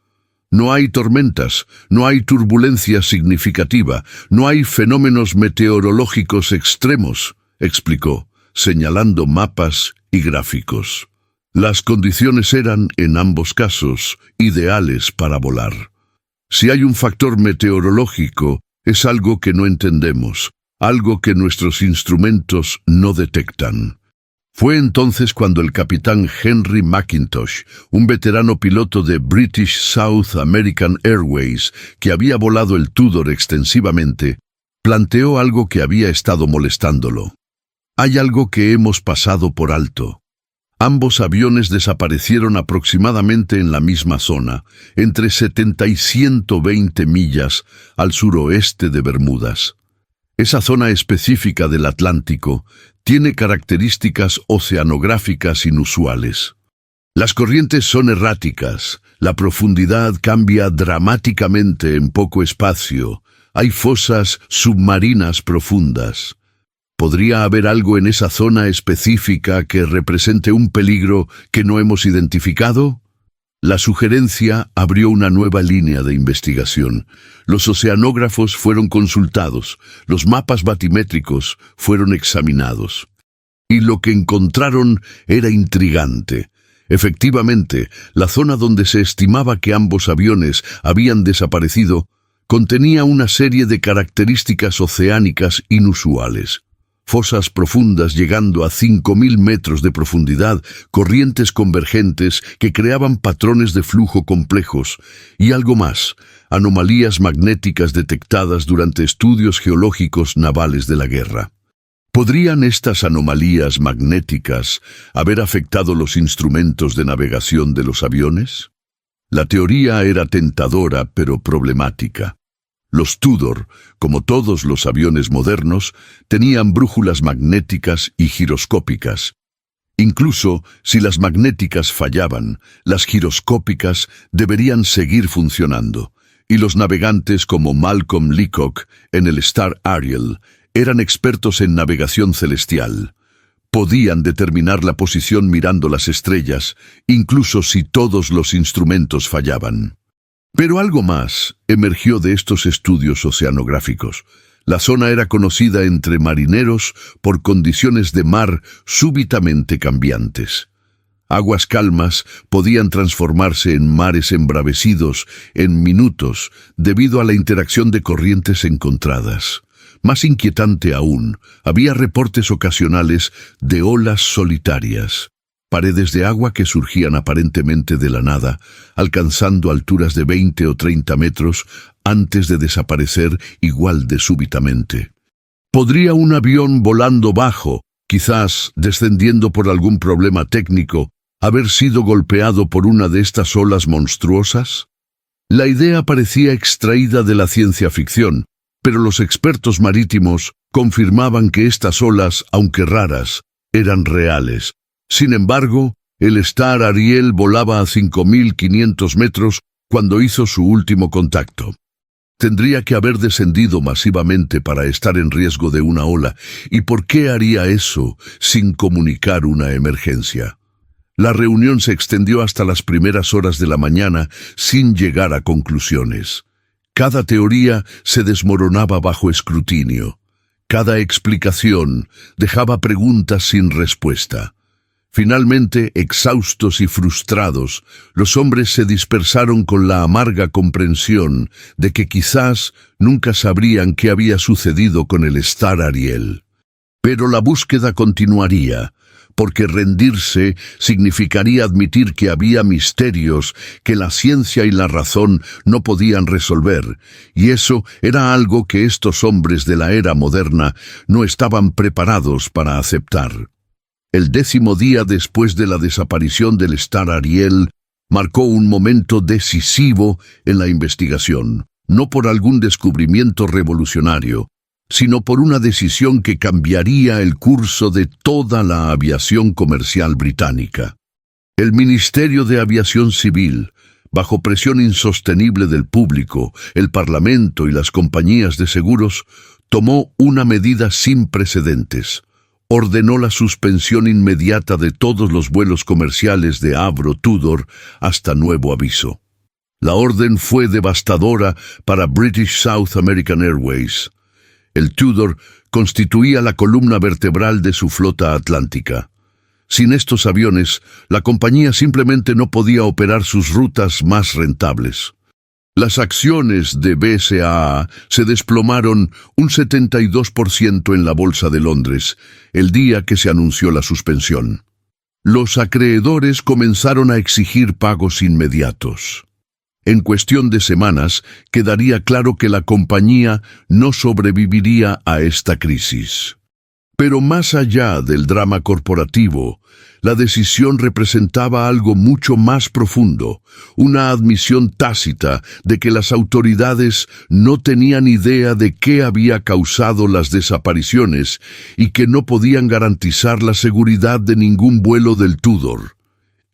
No hay tormentas, no hay turbulencia significativa, no hay fenómenos meteorológicos extremos, explicó, señalando mapas y gráficos. Las condiciones eran, en ambos casos, ideales para volar. Si hay un factor meteorológico, es algo que no entendemos, algo que nuestros instrumentos no detectan. Fue entonces cuando el capitán Henry McIntosh, un veterano piloto de British South American Airways, que había volado el Tudor extensivamente, planteó algo que había estado molestándolo. Hay algo que hemos pasado por alto. Ambos aviones desaparecieron aproximadamente en la misma zona, entre 70 y 120 millas al suroeste de Bermudas. Esa zona específica del Atlántico tiene características oceanográficas inusuales. Las corrientes son erráticas, la profundidad cambia dramáticamente en poco espacio, hay fosas submarinas profundas. ¿Podría haber algo en esa zona específica que represente un peligro que no hemos identificado? La sugerencia abrió una nueva línea de investigación. Los oceanógrafos fueron consultados, los mapas batimétricos fueron examinados. Y lo que encontraron era intrigante. Efectivamente, la zona donde se estimaba que ambos aviones habían desaparecido contenía una serie de características oceánicas inusuales. Fosas profundas llegando a 5.000 metros de profundidad, corrientes convergentes que creaban patrones de flujo complejos, y algo más, anomalías magnéticas detectadas durante estudios geológicos navales de la guerra. ¿Podrían estas anomalías magnéticas haber afectado los instrumentos de navegación de los aviones? La teoría era tentadora pero problemática. Los Tudor, como todos los aviones modernos, tenían brújulas magnéticas y giroscópicas. Incluso si las magnéticas fallaban, las giroscópicas deberían seguir funcionando, y los navegantes como Malcolm Leacock en el Star Ariel eran expertos en navegación celestial. Podían determinar la posición mirando las estrellas, incluso si todos los instrumentos fallaban. Pero algo más emergió de estos estudios oceanográficos. La zona era conocida entre marineros por condiciones de mar súbitamente cambiantes. Aguas calmas podían transformarse en mares embravecidos en minutos debido a la interacción de corrientes encontradas. Más inquietante aún, había reportes ocasionales de olas solitarias. Paredes de agua que surgían aparentemente de la nada, alcanzando alturas de 20 o 30 metros antes de desaparecer igual de súbitamente. ¿Podría un avión volando bajo, quizás descendiendo por algún problema técnico, haber sido golpeado por una de estas olas monstruosas? La idea parecía extraída de la ciencia ficción, pero los expertos marítimos confirmaban que estas olas, aunque raras, eran reales. Sin embargo, el Star Ariel volaba a 5.500 metros cuando hizo su último contacto. Tendría que haber descendido masivamente para estar en riesgo de una ola. ¿Y por qué haría eso sin comunicar una emergencia? La reunión se extendió hasta las primeras horas de la mañana sin llegar a conclusiones. Cada teoría se desmoronaba bajo escrutinio. Cada explicación dejaba preguntas sin respuesta. Finalmente, exhaustos y frustrados, los hombres se dispersaron con la amarga comprensión de que quizás nunca sabrían qué había sucedido con el Star Ariel. Pero la búsqueda continuaría, porque rendirse significaría admitir que había misterios que la ciencia y la razón no podían resolver, y eso era algo que estos hombres de la era moderna no estaban preparados para aceptar. El 10º día después de la desaparición del Star Ariel marcó un momento decisivo en la investigación, no por algún descubrimiento revolucionario, sino por una decisión que cambiaría el curso de toda la aviación comercial británica. El Ministerio de Aviación Civil, bajo presión insostenible del público, el Parlamento y las compañías de seguros, tomó una medida sin precedentes. Ordenó la suspensión inmediata de todos los vuelos comerciales de Avro Tudor hasta nuevo aviso. La orden fue devastadora para British South American Airways. El Tudor constituía la columna vertebral de su flota atlántica. Sin estos aviones, la compañía simplemente no podía operar sus rutas más rentables. Las acciones de BSAA se desplomaron un 72% en la Bolsa de Londres, el día que se anunció la suspensión. Los acreedores comenzaron a exigir pagos inmediatos. En cuestión de semanas, quedaría claro que la compañía no sobreviviría a esta crisis. Pero más allá del drama corporativo, la decisión representaba algo mucho más profundo, una admisión tácita de que las autoridades no tenían idea de qué había causado las desapariciones y que no podían garantizar la seguridad de ningún vuelo del Tudor.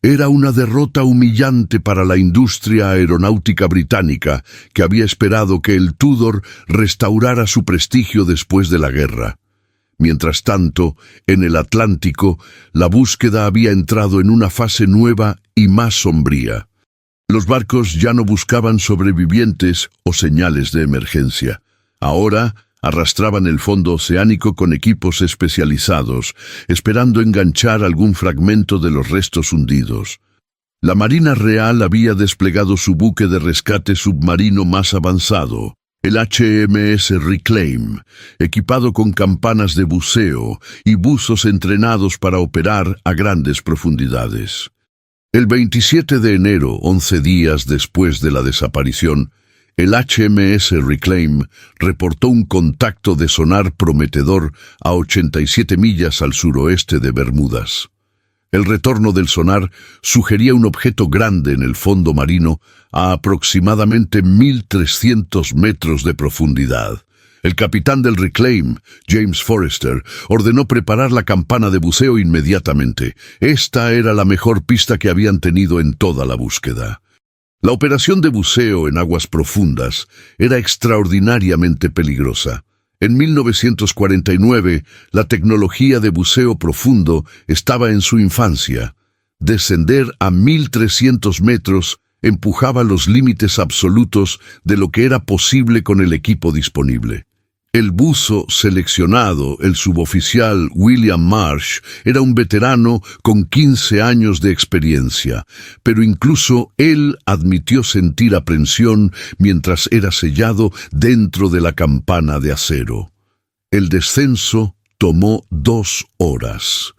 Era una derrota humillante para la industria aeronáutica británica, que había esperado que el Tudor restaurara su prestigio después de la guerra. Mientras tanto, en el Atlántico, la búsqueda había entrado en una fase nueva y más sombría. Los barcos ya no buscaban sobrevivientes o señales de emergencia. Ahora arrastraban el fondo oceánico con equipos especializados, esperando enganchar algún fragmento de los restos hundidos. La Marina Real había desplegado su buque de rescate submarino más avanzado, el HMS Reclaim, equipado con campanas de buceo y buzos entrenados para operar a grandes profundidades. El 27 de enero, 11 días después de la desaparición, el HMS Reclaim reportó un contacto de sonar prometedor a 87 millas al suroeste de Bermudas. El retorno del sonar sugería un objeto grande en el fondo marino a aproximadamente 1.300 metros de profundidad. El capitán del Reclaim, James Forrester, ordenó preparar la campana de buceo inmediatamente. Esta era la mejor pista que habían tenido en toda la búsqueda. La operación de buceo en aguas profundas era extraordinariamente peligrosa. En 1949, la tecnología de buceo profundo estaba en su infancia. Descender a 1.300 metros empujaba los límites absolutos de lo que era posible con el equipo disponible. El buzo seleccionado, el suboficial William Marsh, era un veterano con 15 años de experiencia, pero incluso él admitió sentir aprensión mientras era sellado dentro de la campana de acero. El descenso tomó 2 horas.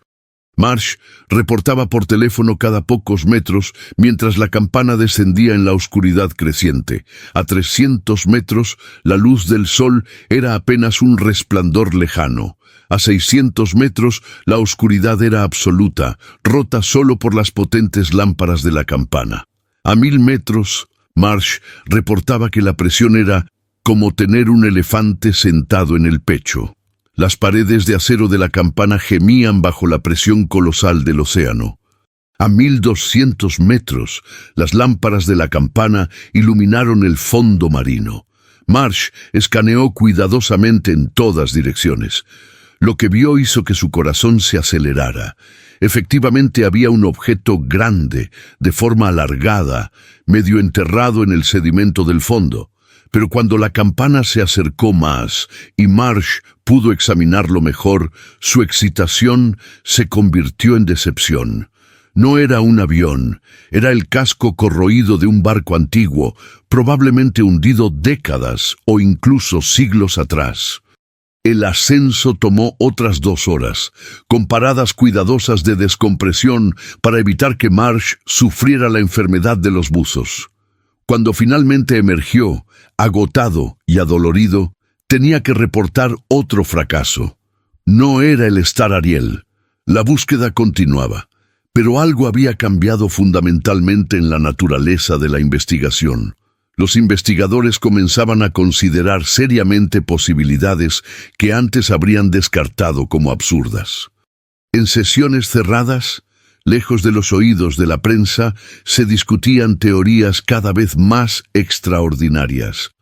Marsh reportaba por teléfono cada pocos metros mientras la campana descendía en la oscuridad creciente. A 300 metros, la luz del sol era apenas un resplandor lejano. A 600 metros, la oscuridad era absoluta, rota solo por las potentes lámparas de la campana. A 1.000 metros, Marsh reportaba que la presión era como tener un elefante sentado en el pecho. Las paredes de acero de la campana gemían bajo la presión colosal del océano. A 1.200 metros, las lámparas de la campana iluminaron el fondo marino. Marsh escaneó cuidadosamente en todas direcciones. Lo que vio hizo que su corazón se acelerara. Efectivamente había un objeto grande, de forma alargada, medio enterrado en el sedimento del fondo. Pero cuando la campana se acercó más y Marsh pudo examinarlo mejor, su excitación se convirtió en decepción. No era un avión, era el casco corroído de un barco antiguo, probablemente hundido décadas o incluso siglos atrás. El ascenso tomó otras 2 horas, con paradas cuidadosas de descompresión para evitar que Marsh sufriera la enfermedad de los buzos. Cuando finalmente emergió, agotado y adolorido, tenía que reportar otro fracaso. No era el Star Ariel. La búsqueda continuaba, pero algo había cambiado fundamentalmente en la naturaleza de la investigación. Los investigadores comenzaban a considerar seriamente posibilidades que antes habrían descartado como absurdas. En sesiones cerradas, lejos de los oídos de la prensa, se discutían teorías cada vez más extraordinarias.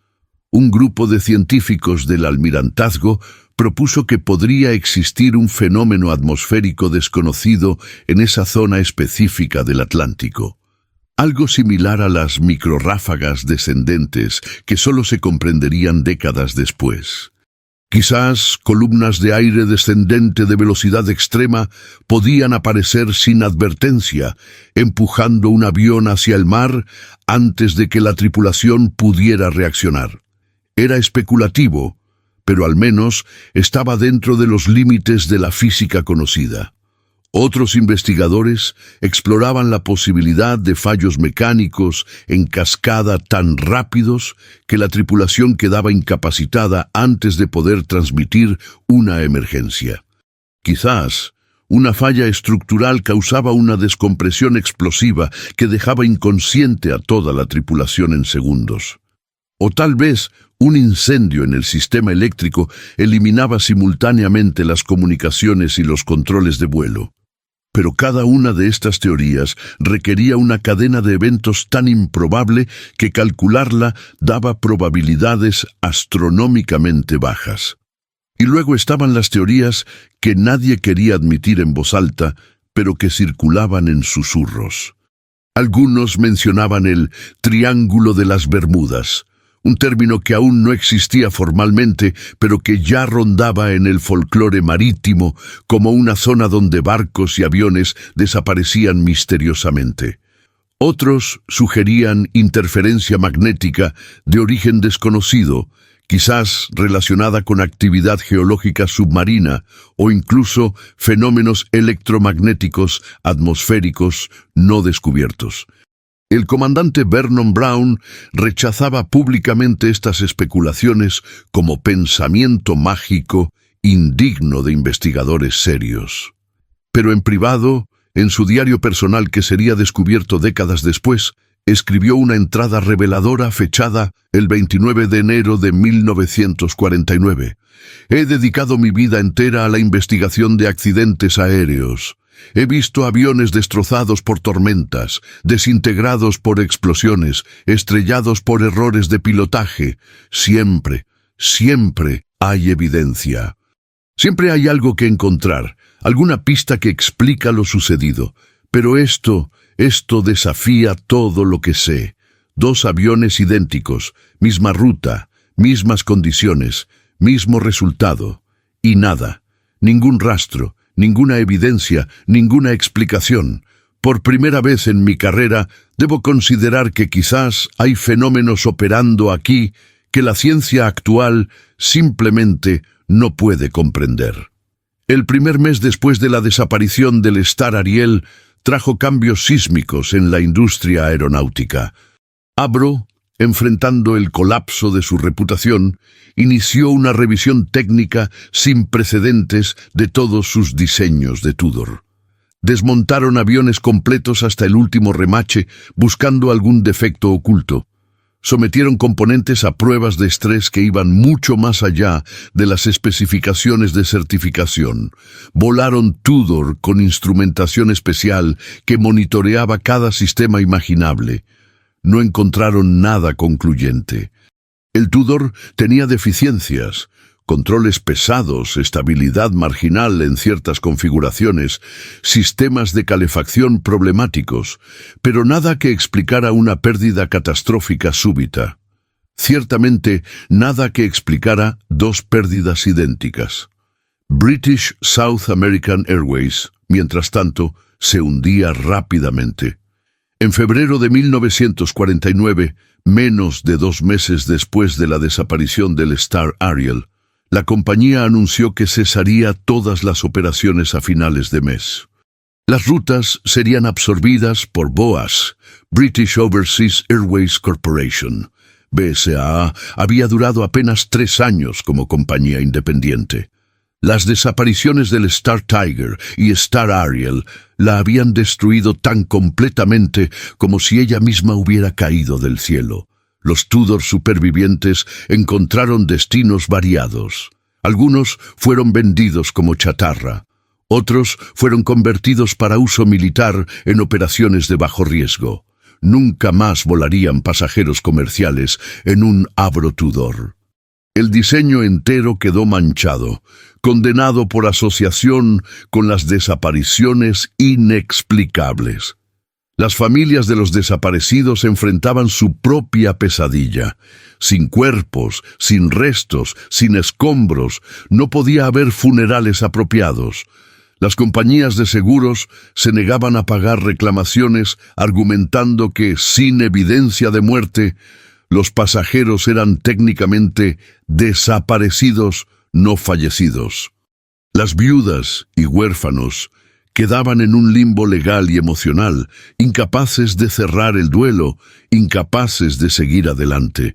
Un grupo de científicos del Almirantazgo propuso que podría existir un fenómeno atmosférico desconocido en esa zona específica del Atlántico. algo similar a las microrráfagas descendentes que solo se comprenderían décadas después. Quizás columnas de aire descendente de velocidad extrema podían aparecer sin advertencia, empujando un avión hacia el mar antes de que la tripulación pudiera reaccionar. Era especulativo, pero al menos estaba dentro de los límites de la física conocida. Otros investigadores exploraban la posibilidad de fallos mecánicos en cascada tan rápidos que la tripulación quedaba incapacitada antes de poder transmitir una emergencia. Quizás una falla estructural causaba una descompresión explosiva que dejaba inconsciente a toda la tripulación en segundos. O tal vez un incendio en el sistema eléctrico eliminaba simultáneamente las comunicaciones y los controles de vuelo. Pero cada una de estas teorías requería una cadena de eventos tan improbable que calcularla daba probabilidades astronómicamente bajas. Y luego estaban las teorías que nadie quería admitir en voz alta, pero que circulaban en susurros. Algunos mencionaban el Triángulo de las Bermudas, un término que aún no existía formalmente, pero que ya rondaba en el folclore marítimo como una zona donde barcos y aviones desaparecían misteriosamente. Otros sugerían interferencia magnética de origen desconocido, quizás relacionada con actividad geológica submarina o incluso fenómenos electromagnéticos atmosféricos no descubiertos. El comandante Vernon Brown rechazaba públicamente estas especulaciones como pensamiento mágico indigno de investigadores serios. Pero en privado, en su diario personal que sería descubierto décadas después, escribió una entrada reveladora fechada el 29 de enero de 1949. He dedicado mi vida entera a la investigación de accidentes aéreos. He visto aviones destrozados por tormentas, desintegrados por explosiones, estrellados por errores de pilotaje. Siempre, siempre hay evidencia. Siempre hay algo que encontrar, alguna pista que explica lo sucedido. Pero esto desafía todo lo que sé. 2 aviones idénticos, misma ruta, mismas condiciones, mismo resultado. Y nada, ningún rastro, ninguna evidencia, ninguna explicación. Por primera vez en mi carrera, debo considerar que quizás hay fenómenos operando aquí que la ciencia actual simplemente no puede comprender. El primer mes después de la desaparición del Star Ariel trajo cambios sísmicos en la industria aeronáutica. Avro, enfrentando el colapso de su reputación, inició una revisión técnica sin precedentes de todos sus diseños de Tudor. Desmontaron aviones completos hasta el último remache, buscando algún defecto oculto. Sometieron componentes a pruebas de estrés que iban mucho más allá de las especificaciones de certificación. Volaron Tudor con instrumentación especial que monitoreaba cada sistema imaginable. No encontraron nada concluyente. El Tudor tenía deficiencias, controles pesados, estabilidad marginal en ciertas configuraciones, sistemas de calefacción problemáticos, pero nada que explicara una pérdida catastrófica súbita. Ciertamente, nada que explicara 2 pérdidas idénticas. British South American Airways, mientras tanto, se hundía rápidamente. En febrero de 1949, menos de 2 meses después de la desaparición del Star Ariel, la compañía anunció que cesaría todas las operaciones a finales de mes. Las rutas serían absorbidas por BOAS, British Overseas Airways Corporation. BSAA había durado apenas 3 años como compañía independiente. Las desapariciones del Star Tiger y Star Ariel la habían destruido tan completamente como si ella misma hubiera caído del cielo. Los Tudor supervivientes encontraron destinos variados. Algunos fueron vendidos como chatarra. Otros fueron convertidos para uso militar en operaciones de bajo riesgo. Nunca más volarían pasajeros comerciales en un Avro Tudor. El diseño entero quedó manchado, condenado por asociación con las desapariciones inexplicables. Las familias de los desaparecidos enfrentaban su propia pesadilla. Sin cuerpos, sin restos, sin escombros, no podía haber funerales apropiados. Las compañías de seguros se negaban a pagar reclamaciones argumentando que, sin evidencia de muerte, los pasajeros eran técnicamente desaparecidos, no fallecidos. Las viudas y huérfanos quedaban en un limbo legal y emocional, incapaces de cerrar el duelo, incapaces de seguir adelante.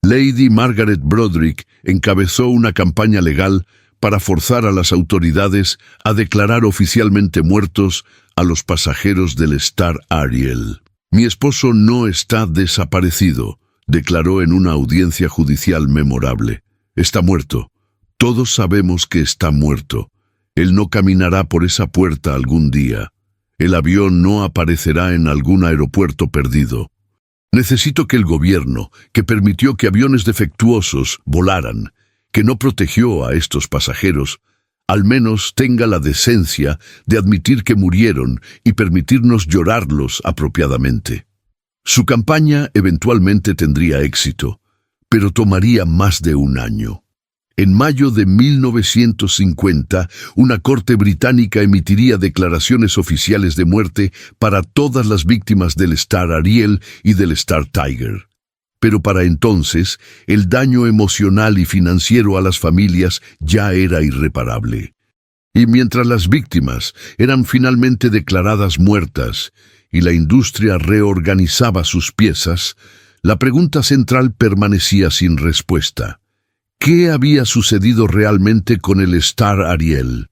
Lady Margaret Broderick encabezó una campaña legal para forzar a las autoridades a declarar oficialmente muertos a los pasajeros del Star Ariel. «Mi esposo no está desaparecido», declaró en una audiencia judicial memorable. «Está muerto. Todos sabemos que está muerto. Él no caminará por esa puerta algún día. El avión no aparecerá en algún aeropuerto perdido. Necesito que el gobierno, que permitió que aviones defectuosos volaran, que no protegió a estos pasajeros, al menos tenga la decencia de admitir que murieron y permitirnos llorarlos apropiadamente». Su campaña eventualmente tendría éxito, pero tomaría más de un año. En mayo de 1950, una corte británica emitiría declaraciones oficiales de muerte para todas las víctimas del Star Ariel y del Star Tiger. Pero para entonces, el daño emocional y financiero a las familias ya era irreparable. Y mientras las víctimas eran finalmente declaradas muertas y la industria reorganizaba sus piezas, la pregunta central permanecía sin respuesta. ¿Qué había sucedido realmente con el Star Ariel?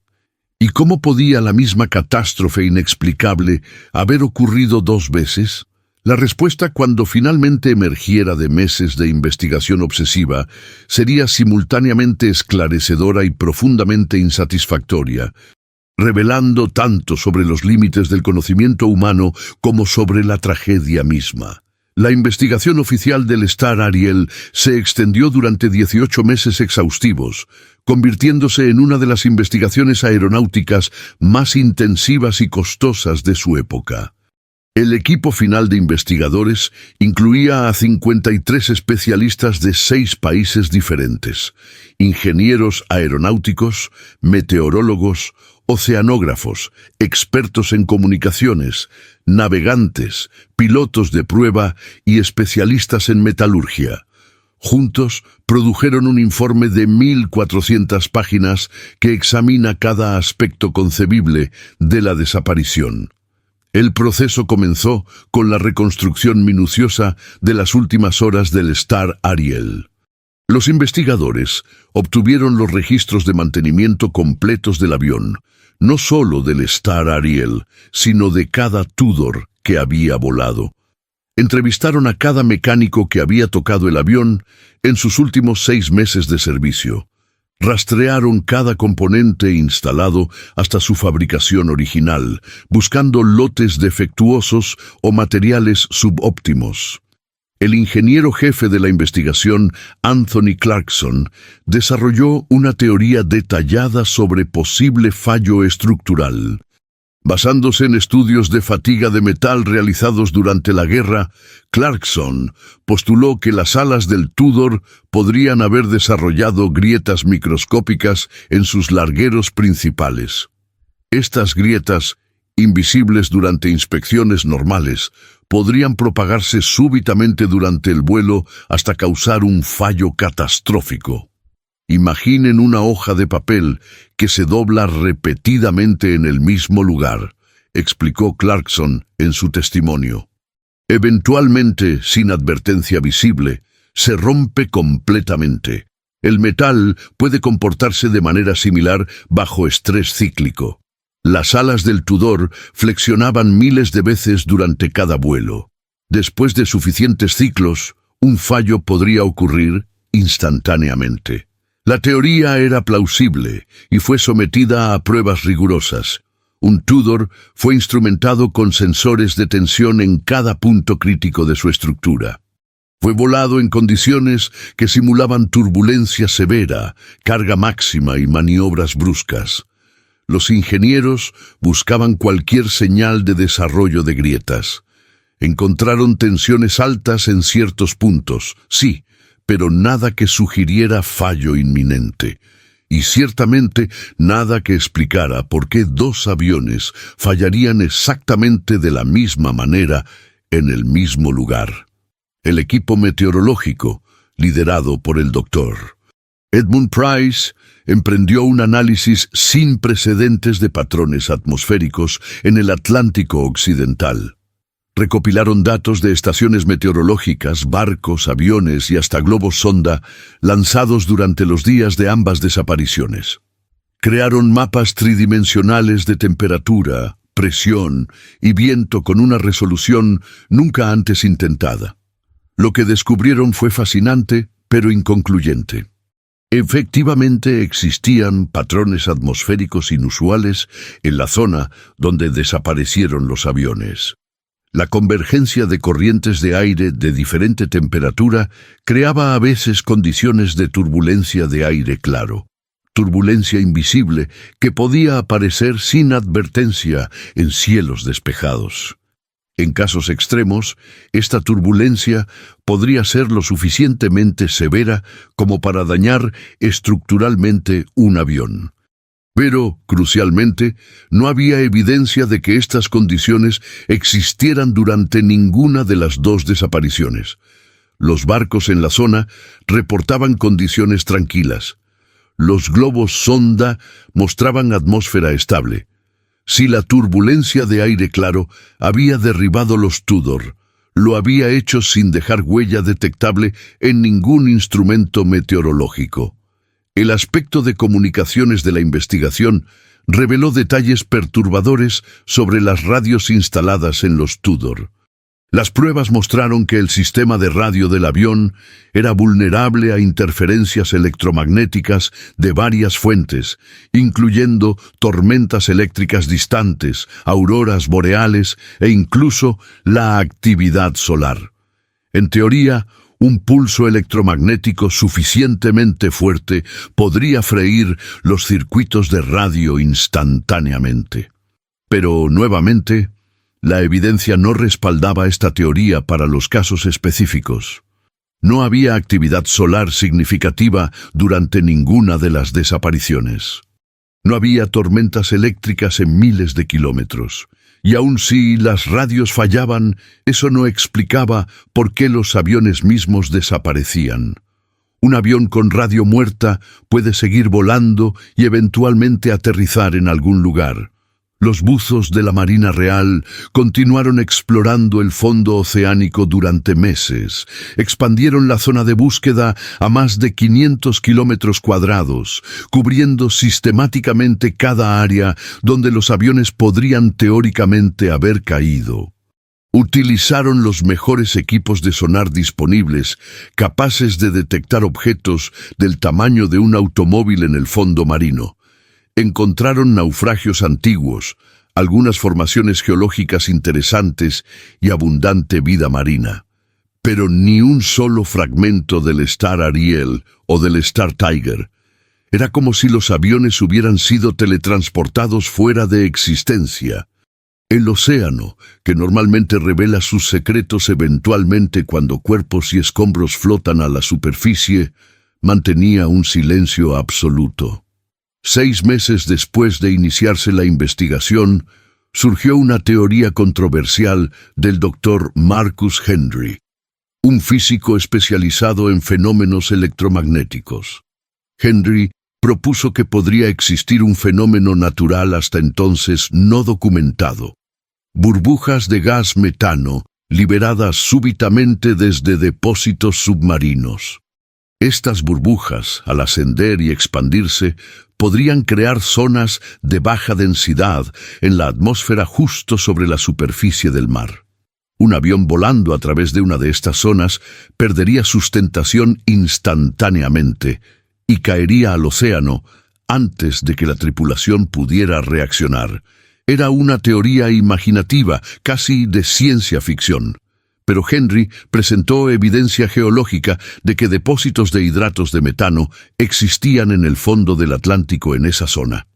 ¿Y cómo podía la misma catástrofe inexplicable haber ocurrido dos veces? La respuesta, cuando finalmente emergiera de meses de investigación obsesiva, sería simultáneamente esclarecedora y profundamente insatisfactoria, revelando tanto sobre los límites del conocimiento humano como sobre la tragedia misma. La investigación oficial del Star Ariel se extendió durante 18 meses exhaustivos, convirtiéndose en una de las investigaciones aeronáuticas más intensivas y costosas de su época. El equipo final de investigadores incluía a 53 especialistas de 6 países diferentes: ingenieros aeronáuticos, meteorólogos, oceanógrafos, expertos en comunicaciones, navegantes, pilotos de prueba y especialistas en metalurgia. Juntos produjeron un informe de 1.400 páginas que examina cada aspecto concebible de la desaparición. El proceso comenzó con la reconstrucción minuciosa de las últimas horas del Star Ariel. Los investigadores obtuvieron los registros de mantenimiento completos del avión, no solo del Star Ariel, sino de cada Tudor que había volado. Entrevistaron a cada mecánico que había tocado el avión en sus últimos 6 meses de servicio. Rastrearon cada componente instalado hasta su fabricación original, buscando lotes defectuosos o materiales subóptimos. El ingeniero jefe de la investigación, Anthony Clarkson, desarrolló una teoría detallada sobre posible fallo estructural. Basándose en estudios de fatiga de metal realizados durante la guerra, Clarkson postuló que las alas del Tudor podrían haber desarrollado grietas microscópicas en sus largueros principales. Estas grietas, invisibles durante inspecciones normales, podrían propagarse súbitamente durante el vuelo hasta causar un fallo catastrófico. Imaginen una hoja de papel que se dobla repetidamente en el mismo lugar, explicó Clarkson en su testimonio. Eventualmente, sin advertencia visible, se rompe completamente. El metal puede comportarse de manera similar bajo estrés cíclico. Las alas del Tudor flexionaban miles de veces durante cada vuelo. Después de suficientes ciclos, un fallo podría ocurrir instantáneamente. La teoría era plausible y fue sometida a pruebas rigurosas. Un Tudor fue instrumentado con sensores de tensión en cada punto crítico de su estructura. Fue volado en condiciones que simulaban turbulencia severa, carga máxima y maniobras bruscas. Los ingenieros buscaban cualquier señal de desarrollo de grietas. Encontraron tensiones altas en ciertos puntos, sí, pero nada que sugiriera fallo inminente. Y ciertamente nada que explicara por qué dos aviones fallarían exactamente de la misma manera en el mismo lugar. El equipo meteorológico, liderado por el Dr. Edmund Price, emprendió un análisis sin precedentes de patrones atmosféricos en el Atlántico Occidental. Recopilaron datos de estaciones meteorológicas, barcos, aviones y hasta globos sonda lanzados durante los días de ambas desapariciones. Crearon mapas tridimensionales de temperatura, presión y viento con una resolución nunca antes intentada. Lo que descubrieron fue fascinante, pero inconcluyente. Efectivamente existían patrones atmosféricos inusuales en la zona donde desaparecieron los aviones. La convergencia de corrientes de aire de diferente temperatura creaba a veces condiciones de turbulencia de aire claro, turbulencia invisible que podía aparecer sin advertencia en cielos despejados. En casos extremos, esta turbulencia podría ser lo suficientemente severa como para dañar estructuralmente un avión. Pero, crucialmente, no había evidencia de que estas condiciones existieran durante ninguna de las dos desapariciones. Los barcos en la zona reportaban condiciones tranquilas. Los globos sonda mostraban atmósfera estable. Si la turbulencia de aire claro había derribado los Tudor, lo había hecho sin dejar huella detectable en ningún instrumento meteorológico. El aspecto de comunicaciones de la investigación reveló detalles perturbadores sobre las radios instaladas en los Tudor. Las pruebas mostraron que el sistema de radio del avión era vulnerable a interferencias electromagnéticas de varias fuentes, incluyendo tormentas eléctricas distantes, auroras boreales e incluso la actividad solar. En teoría, un pulso electromagnético suficientemente fuerte podría freír los circuitos de radio instantáneamente. Pero, nuevamente, la evidencia no respaldaba esta teoría para los casos específicos. No había actividad solar significativa durante ninguna de las desapariciones. No había tormentas eléctricas en miles de kilómetros. Y aun si las radios fallaban, eso no explicaba por qué los aviones mismos desaparecían. Un avión con radio muerta puede seguir volando y eventualmente aterrizar en algún lugar. Los buzos de la Marina Real continuaron explorando el fondo oceánico durante meses. Expandieron la zona de búsqueda a más de 500 kilómetros cuadrados, cubriendo sistemáticamente cada área donde los aviones podrían teóricamente haber caído. Utilizaron los mejores equipos de sonar disponibles, capaces de detectar objetos del tamaño de un automóvil en el fondo marino. Encontraron naufragios antiguos, algunas formaciones geológicas interesantes y abundante vida marina. Pero ni un solo fragmento del Star Ariel o del Star Tiger. Era como si los aviones hubieran sido teletransportados fuera de existencia. El océano, que normalmente revela sus secretos eventualmente cuando cuerpos y escombros flotan a la superficie, mantenía un silencio absoluto. 6 meses después de iniciarse la investigación, surgió una teoría controversial del Dr. Marcus Henry, un físico especializado en fenómenos electromagnéticos. Henry propuso que podría existir un fenómeno natural hasta entonces no documentado: burbujas de gas metano liberadas súbitamente desde depósitos submarinos. Estas burbujas, al ascender y expandirse, podrían crear zonas de baja densidad en la atmósfera justo sobre la superficie del mar. Un avión volando a través de una de estas zonas perdería sustentación instantáneamente y caería al océano antes de que la tripulación pudiera reaccionar. Era una teoría imaginativa, casi de ciencia ficción. Pero Henry presentó evidencia geológica de que depósitos de hidratos de metano existían en el fondo del Atlántico en esa zona.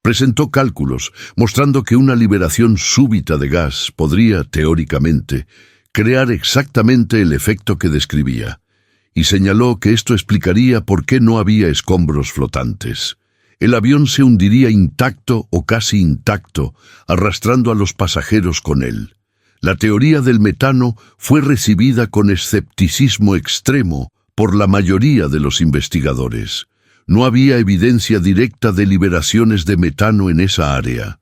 Presentó cálculos mostrando que una liberación súbita de gas podría, teóricamente, crear exactamente el efecto que describía, y señaló que esto explicaría por qué no había escombros flotantes. El avión se hundiría intacto o casi intacto, arrastrando a los pasajeros con él. La teoría del metano fue recibida con escepticismo extremo por la mayoría de los investigadores. No había evidencia directa de liberaciones de metano en esa área.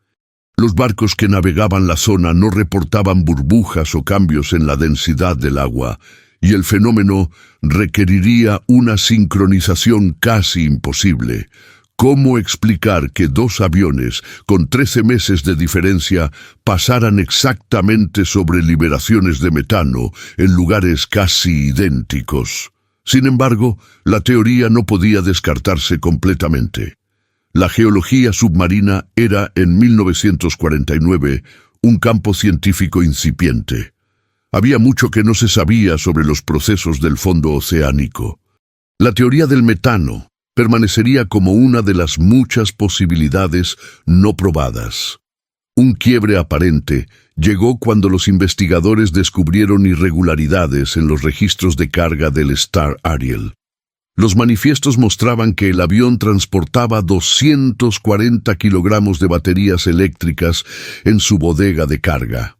Los barcos que navegaban la zona no reportaban burbujas o cambios en la densidad del agua, y el fenómeno requeriría una sincronización casi imposible. ¿Cómo explicar que dos aviones con 13 meses de diferencia pasaran exactamente sobre liberaciones de metano en lugares casi idénticos? Sin embargo, la teoría no podía descartarse completamente. La geología submarina era, en 1949, un campo científico incipiente. Había mucho que no se sabía sobre los procesos del fondo oceánico. La teoría del metano permanecería como una de las muchas posibilidades no probadas. Un quiebre aparente llegó cuando los investigadores descubrieron irregularidades en los registros de carga del Star Ariel. Los manifiestos mostraban que el avión transportaba 240 kilogramos de baterías eléctricas en su bodega de carga.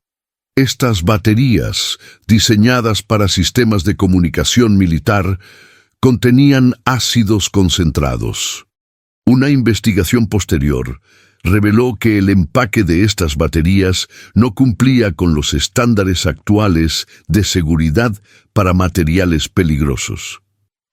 Estas baterías, diseñadas para sistemas de comunicación militar, contenían ácidos concentrados. Una investigación posterior reveló que el empaque de estas baterías no cumplía con los estándares actuales de seguridad para materiales peligrosos.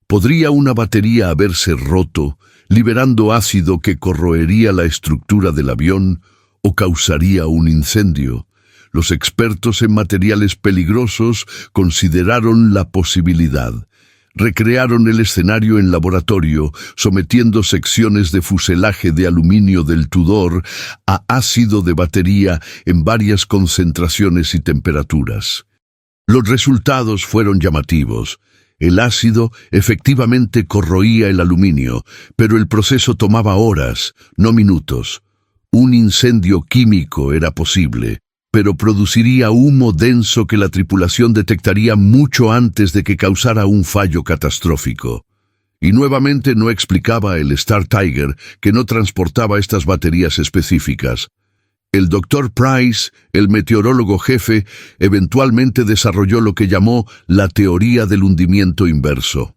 ¿Podría una batería haberse roto, liberando ácido que corroería la estructura del avión o causaría un incendio? Los expertos en materiales peligrosos consideraron la posibilidad. Recrearon el escenario en laboratorio, sometiendo secciones de fuselaje de aluminio del Tudor a ácido de batería en varias concentraciones y temperaturas. Los resultados fueron llamativos. El ácido efectivamente corroía el aluminio, pero el proceso tomaba horas, no minutos. Un incendio químico era posible, pero produciría humo denso que la tripulación detectaría mucho antes de que causara un fallo catastrófico. Y nuevamente no explicaba el Star Tiger que no transportaba estas baterías específicas. El Dr. Price, el meteorólogo jefe, eventualmente desarrolló lo que llamó la teoría del hundimiento inverso.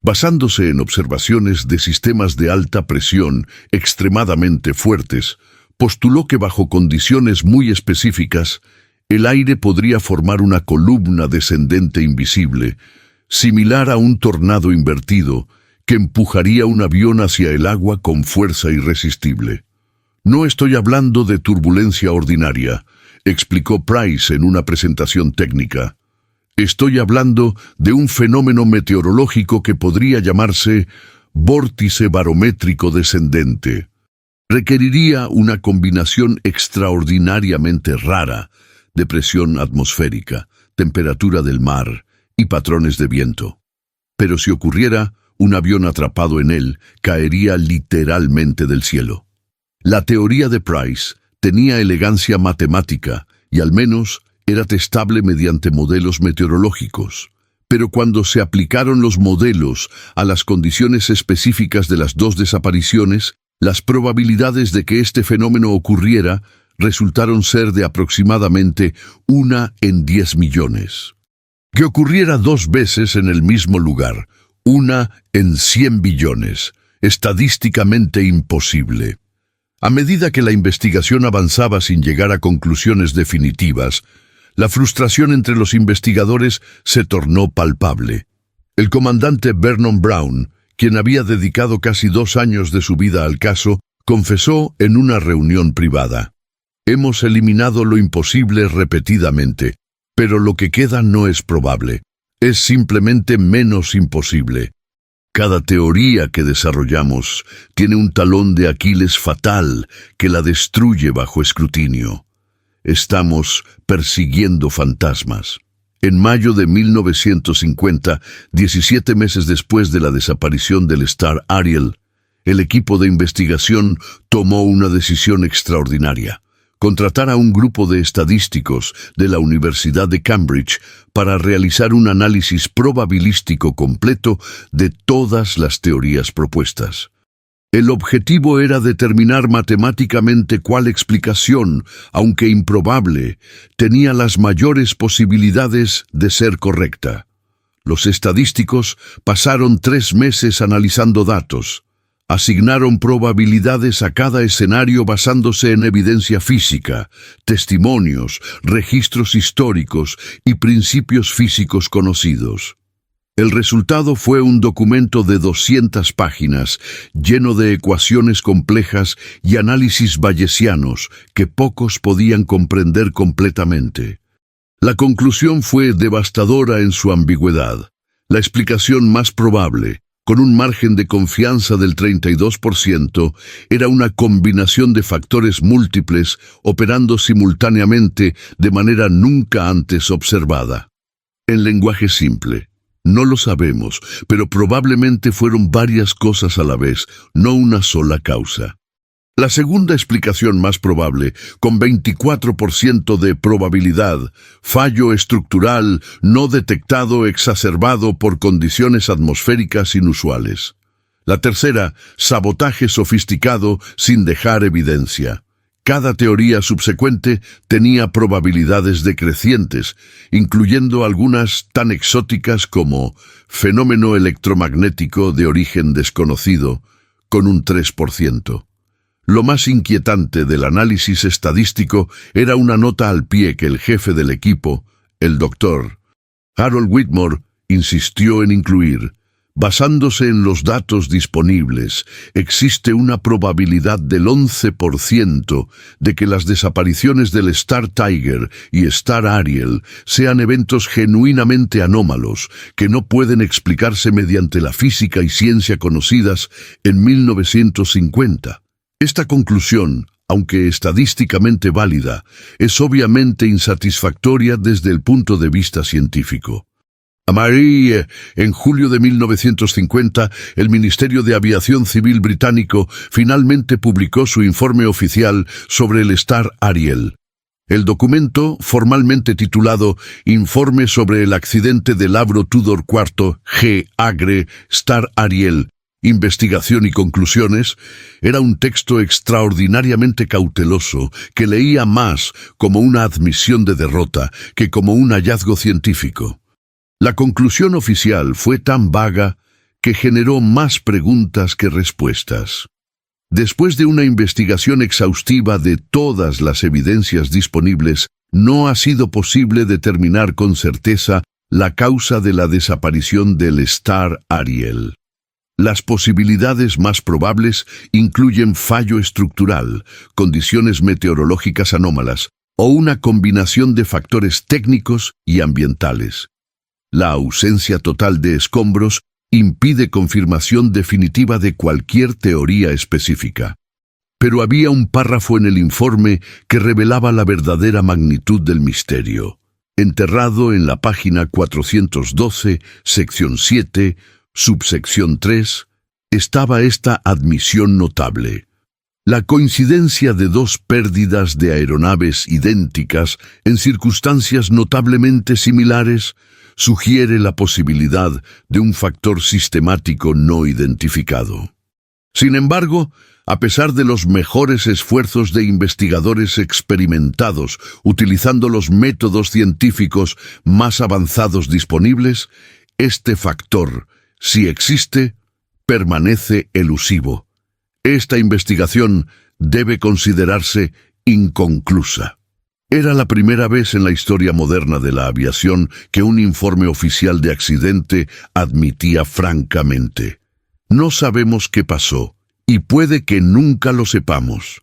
Basándose en observaciones de sistemas de alta presión extremadamente fuertes, postuló que bajo condiciones muy específicas, el aire podría formar una columna descendente invisible, similar a un tornado invertido, que empujaría un avión hacia el agua con fuerza irresistible. No estoy hablando de turbulencia ordinaria, explicó Price en una presentación técnica. Estoy hablando de un fenómeno meteorológico que podría llamarse vórtice barométrico descendente. Requeriría una combinación extraordinariamente rara de presión atmosférica, temperatura del mar y patrones de viento. Pero si ocurriera, un avión atrapado en él caería literalmente del cielo. La teoría de Price tenía elegancia matemática y al menos era testable mediante modelos meteorológicos. Pero cuando se aplicaron los modelos a las condiciones específicas de las dos desapariciones, las probabilidades de que este fenómeno ocurriera resultaron ser de aproximadamente 1 en 10 millones. Que ocurriera 2 veces en el mismo lugar, 1 en 100 billones, estadísticamente imposible. A medida que la investigación avanzaba sin llegar a conclusiones definitivas, la frustración entre los investigadores se tornó palpable. El comandante Vernon Brown, quien había dedicado casi 2 años de su vida al caso, confesó en una reunión privada: «Hemos eliminado lo imposible repetidamente, pero lo que queda no es probable. Es simplemente menos imposible. Cada teoría que desarrollamos tiene un talón de Aquiles fatal que la destruye bajo escrutinio. Estamos persiguiendo fantasmas». En mayo de 1950, 17 meses después de la desaparición del Star Ariel, el equipo de investigación tomó una decisión extraordinaria: contratar a un grupo de estadísticos de la Universidad de Cambridge para realizar un análisis probabilístico completo de todas las teorías propuestas. El objetivo era determinar matemáticamente cuál explicación, aunque improbable, tenía las mayores posibilidades de ser correcta. Los estadísticos pasaron 3 meses analizando datos. Asignaron probabilidades a cada escenario basándose en evidencia física, testimonios, registros históricos y principios físicos conocidos. El resultado fue un documento de 200 páginas, lleno de ecuaciones complejas y análisis bayesianos que pocos podían comprender completamente. La conclusión fue devastadora en su ambigüedad. La explicación más probable, con un margen de confianza del 32%, era una combinación de factores múltiples operando simultáneamente de manera nunca antes observada. En lenguaje simple, no lo sabemos, pero probablemente fueron varias cosas a la vez, no una sola causa. La segunda explicación más probable, con 24% de probabilidad: fallo estructural no detectado exacerbado por condiciones atmosféricas inusuales. La tercera, sabotaje sofisticado sin dejar evidencia. Cada teoría subsecuente tenía probabilidades decrecientes, incluyendo algunas tan exóticas como fenómeno electromagnético de origen desconocido, con un 3%. Lo más inquietante del análisis estadístico era una nota al pie que el jefe del equipo, el Dr. Harold Whitmore, insistió en incluir. Basándose en los datos disponibles, existe una probabilidad del 11% de que las desapariciones del Star Tiger y Star Ariel sean eventos genuinamente anómalos que no pueden explicarse mediante la física y ciencia conocidas en 1950. Esta conclusión, aunque estadísticamente válida, es obviamente insatisfactoria desde el punto de vista científico. En julio de 1950, el Ministerio de Aviación Civil británico finalmente publicó su informe oficial sobre el Star Ariel. El documento, formalmente titulado Informe sobre el accidente del Avro Tudor IV G. Agre Star Ariel, Investigación y conclusiones, era un texto extraordinariamente cauteloso que leía más como una admisión de derrota que como un hallazgo científico. La conclusión oficial fue tan vaga que generó más preguntas que respuestas. Después de una investigación exhaustiva de todas las evidencias disponibles, no ha sido posible determinar con certeza la causa de la desaparición del Star Ariel. Las posibilidades más probables incluyen fallo estructural, condiciones meteorológicas anómalas o una combinación de factores técnicos y ambientales. La ausencia total de escombros impide confirmación definitiva de cualquier teoría específica. Pero había un párrafo en el informe que revelaba la verdadera magnitud del misterio. Enterrado en la página 412, sección 7, subsección 3, estaba esta admisión notable. La coincidencia de 2 pérdidas de aeronaves idénticas en circunstancias notablemente similares sugiere la posibilidad de un factor sistemático no identificado. Sin embargo, a pesar de los mejores esfuerzos de investigadores experimentados utilizando los métodos científicos más avanzados disponibles, este factor, si existe, permanece elusivo. Esta investigación debe considerarse inconclusa. Era la primera vez en la historia moderna de la aviación que un informe oficial de accidente admitía francamente: no sabemos qué pasó, y puede que nunca lo sepamos.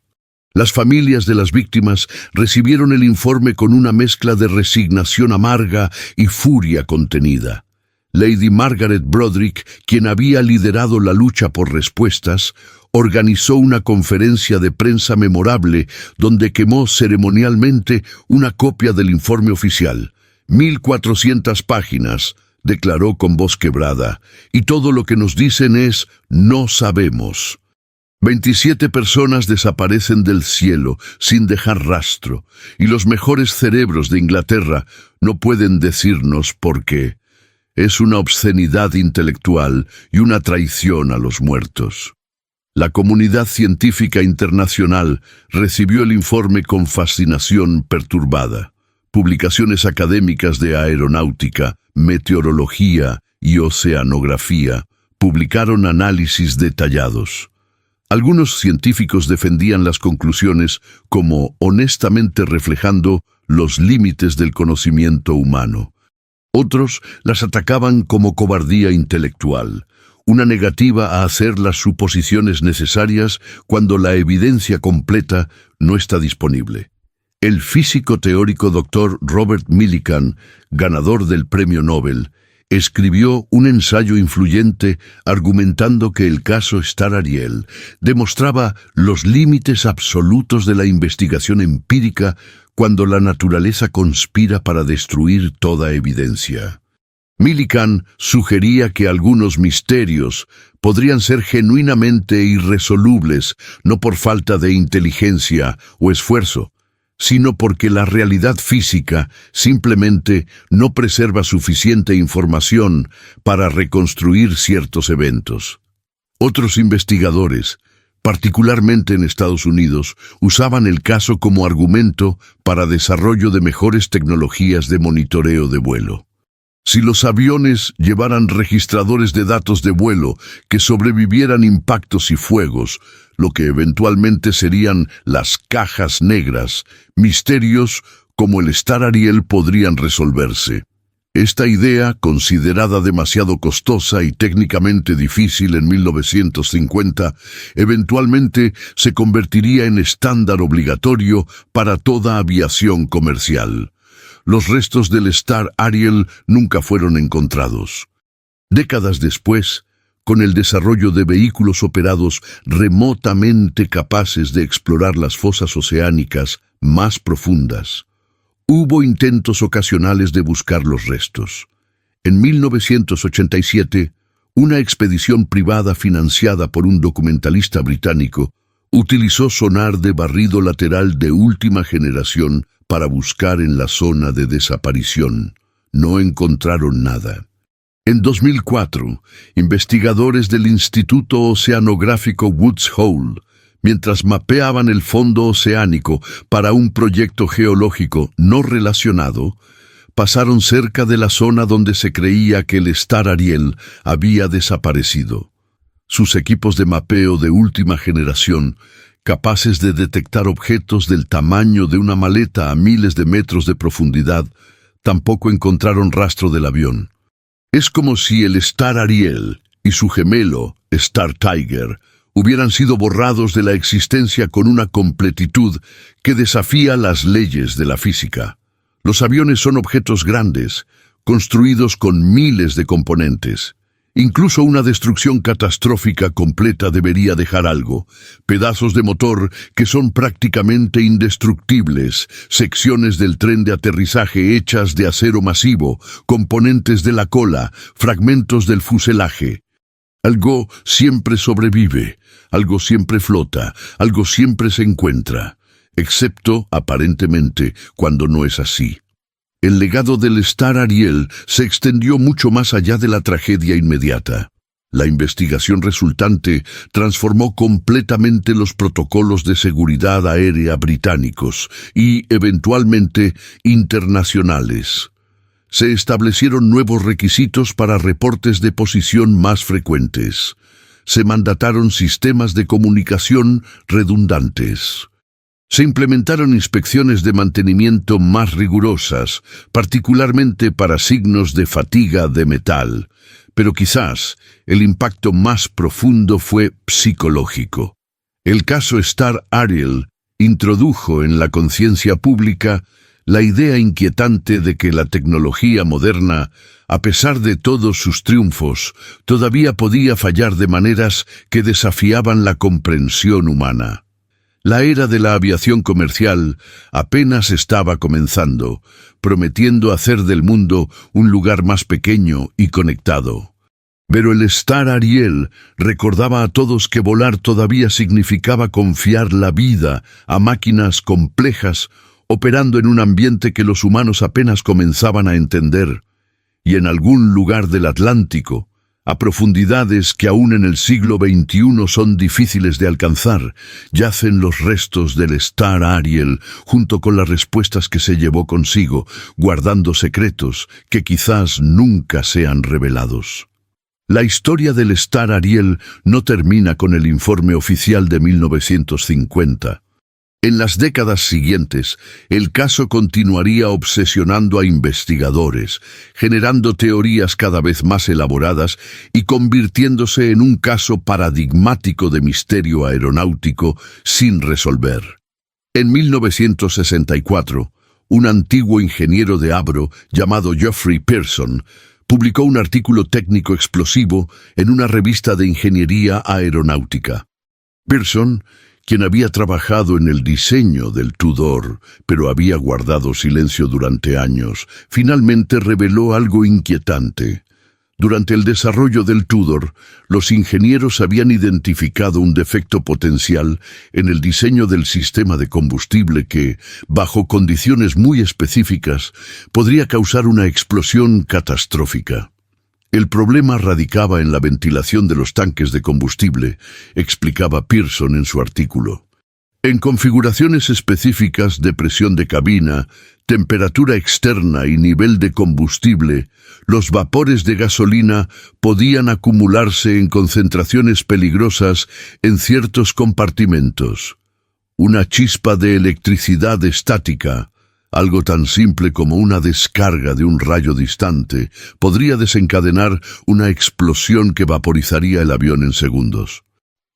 Las familias de las víctimas recibieron el informe con una mezcla de resignación amarga y furia contenida. Lady Margaret Broderick, quien había liderado la lucha por respuestas, organizó una conferencia de prensa memorable donde quemó ceremonialmente una copia del informe oficial. 1400 páginas, declaró con voz quebrada, y todo lo que nos dicen es: no sabemos. 27 personas desaparecen del cielo sin dejar rastro, y los mejores cerebros de Inglaterra no pueden decirnos por qué. Es una obscenidad intelectual y una traición a los muertos. La comunidad científica internacional recibió el informe con fascinación perturbada. Publicaciones académicas de aeronáutica, meteorología y oceanografía publicaron análisis detallados. Algunos científicos defendían las conclusiones como honestamente reflejando los límites del conocimiento humano. Otros las atacaban como cobardía intelectual, una negativa a hacer las suposiciones necesarias cuando la evidencia completa no está disponible. El físico teórico Dr. Robert Millikan, ganador del Premio Nobel, escribió un ensayo influyente argumentando que el caso Star Ariel demostraba los límites absolutos de la investigación empírica cuando la naturaleza conspira para destruir toda evidencia. Millikan sugería que algunos misterios podrían ser genuinamente irresolubles, no por falta de inteligencia o esfuerzo, sino porque la realidad física simplemente no preserva suficiente información para reconstruir ciertos eventos. Otros investigadores, particularmente en Estados Unidos, usaban el caso como argumento para desarrollo de mejores tecnologías de monitoreo de vuelo. Si los aviones llevaran registradores de datos de vuelo que sobrevivieran impactos y fuegos, lo que eventualmente serían las cajas negras, misterios como el Star Ariel podrían resolverse. Esta idea, considerada demasiado costosa y técnicamente difícil en 1950, eventualmente se convertiría en estándar obligatorio para toda aviación comercial. Los restos del Star Ariel nunca fueron encontrados. Décadas después, con el desarrollo de vehículos operados remotamente capaces de explorar las fosas oceánicas más profundas, hubo intentos ocasionales de buscar los restos. En 1987, una expedición privada financiada por un documentalista británico utilizó sonar de barrido lateral de última generación para buscar en la zona de desaparición. No encontraron nada. En 2004, investigadores del Instituto Oceanográfico Woods Hole, mientras mapeaban el fondo oceánico para un proyecto geológico no relacionado, pasaron cerca de la zona donde se creía que el Star Ariel había desaparecido. Sus equipos de mapeo de última generación, capaces de detectar objetos del tamaño de una maleta a miles de metros de profundidad, tampoco encontraron rastro del avión. Es como si el Star Ariel y su gemelo, Star Tiger, hubieran sido borrados de la existencia con una completitud que desafía las leyes de la física. Los aviones son objetos grandes, construidos con miles de componentes. Incluso una destrucción catastrófica completa debería dejar algo: pedazos de motor que son prácticamente indestructibles, secciones del tren de aterrizaje hechas de acero masivo, componentes de la cola, fragmentos del fuselaje. Algo siempre sobrevive, algo siempre flota, algo siempre se encuentra, excepto, aparentemente, cuando no es así. El legado del Star Ariel se extendió mucho más allá de la tragedia inmediata. La investigación resultante transformó completamente los protocolos de seguridad aérea británicos y, eventualmente, internacionales. Se establecieron nuevos requisitos para reportes de posición más frecuentes. Se mandataron sistemas de comunicación redundantes. Se implementaron inspecciones de mantenimiento más rigurosas, particularmente para signos de fatiga de metal, pero quizás el impacto más profundo fue psicológico. El caso Star Ariel introdujo en la conciencia pública la idea inquietante de que la tecnología moderna, a pesar de todos sus triunfos, todavía podía fallar de maneras que desafiaban la comprensión humana. La era de la aviación comercial apenas estaba comenzando, prometiendo hacer del mundo un lugar más pequeño y conectado. Pero el Star Ariel recordaba a todos que volar todavía significaba confiar la vida a máquinas complejas operando en un ambiente que los humanos apenas comenzaban a entender. Y en algún lugar del Atlántico, a profundidades que aún en el siglo XXI son difíciles de alcanzar, yacen los restos del Star Ariel junto con las respuestas que se llevó consigo, guardando secretos que quizás nunca sean revelados. La historia del Star Ariel no termina con el informe oficial de 1950. En las décadas siguientes, el caso continuaría obsesionando a investigadores, generando teorías cada vez más elaboradas y convirtiéndose en un caso paradigmático de misterio aeronáutico sin resolver. En 1964, un antiguo ingeniero de Avro llamado Geoffrey Pearson publicó un artículo técnico explosivo en una revista de ingeniería aeronáutica. Pearson, quien había trabajado en el diseño del Tudor, pero había guardado silencio durante años, finalmente reveló algo inquietante. Durante el desarrollo del Tudor, los ingenieros habían identificado un defecto potencial en el diseño del sistema de combustible que, bajo condiciones muy específicas, podría causar una explosión catastrófica. El problema radicaba en la ventilación de los tanques de combustible, explicaba Pearson en su artículo. En configuraciones específicas de presión de cabina, temperatura externa y nivel de combustible, los vapores de gasolina podían acumularse en concentraciones peligrosas en ciertos compartimentos. Una chispa de electricidad estática, algo tan simple como una descarga de un rayo distante, podría desencadenar una explosión que vaporizaría el avión en segundos.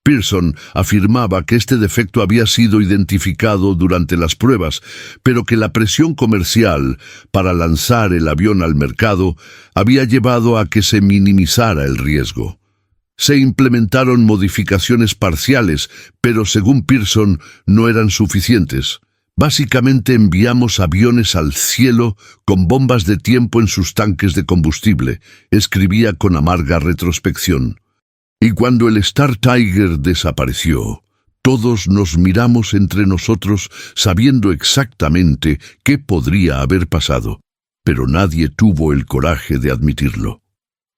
Pearson afirmaba que este defecto había sido identificado durante las pruebas, pero que la presión comercial para lanzar el avión al mercado había llevado a que se minimizara el riesgo. Se implementaron modificaciones parciales, pero según Pearson no eran suficientes. Básicamente enviamos aviones al cielo con bombas de tiempo en sus tanques de combustible, escribía con amarga retrospección. Y cuando el Star Tiger desapareció, todos nos miramos entre nosotros sabiendo exactamente qué podría haber pasado, pero nadie tuvo el coraje de admitirlo.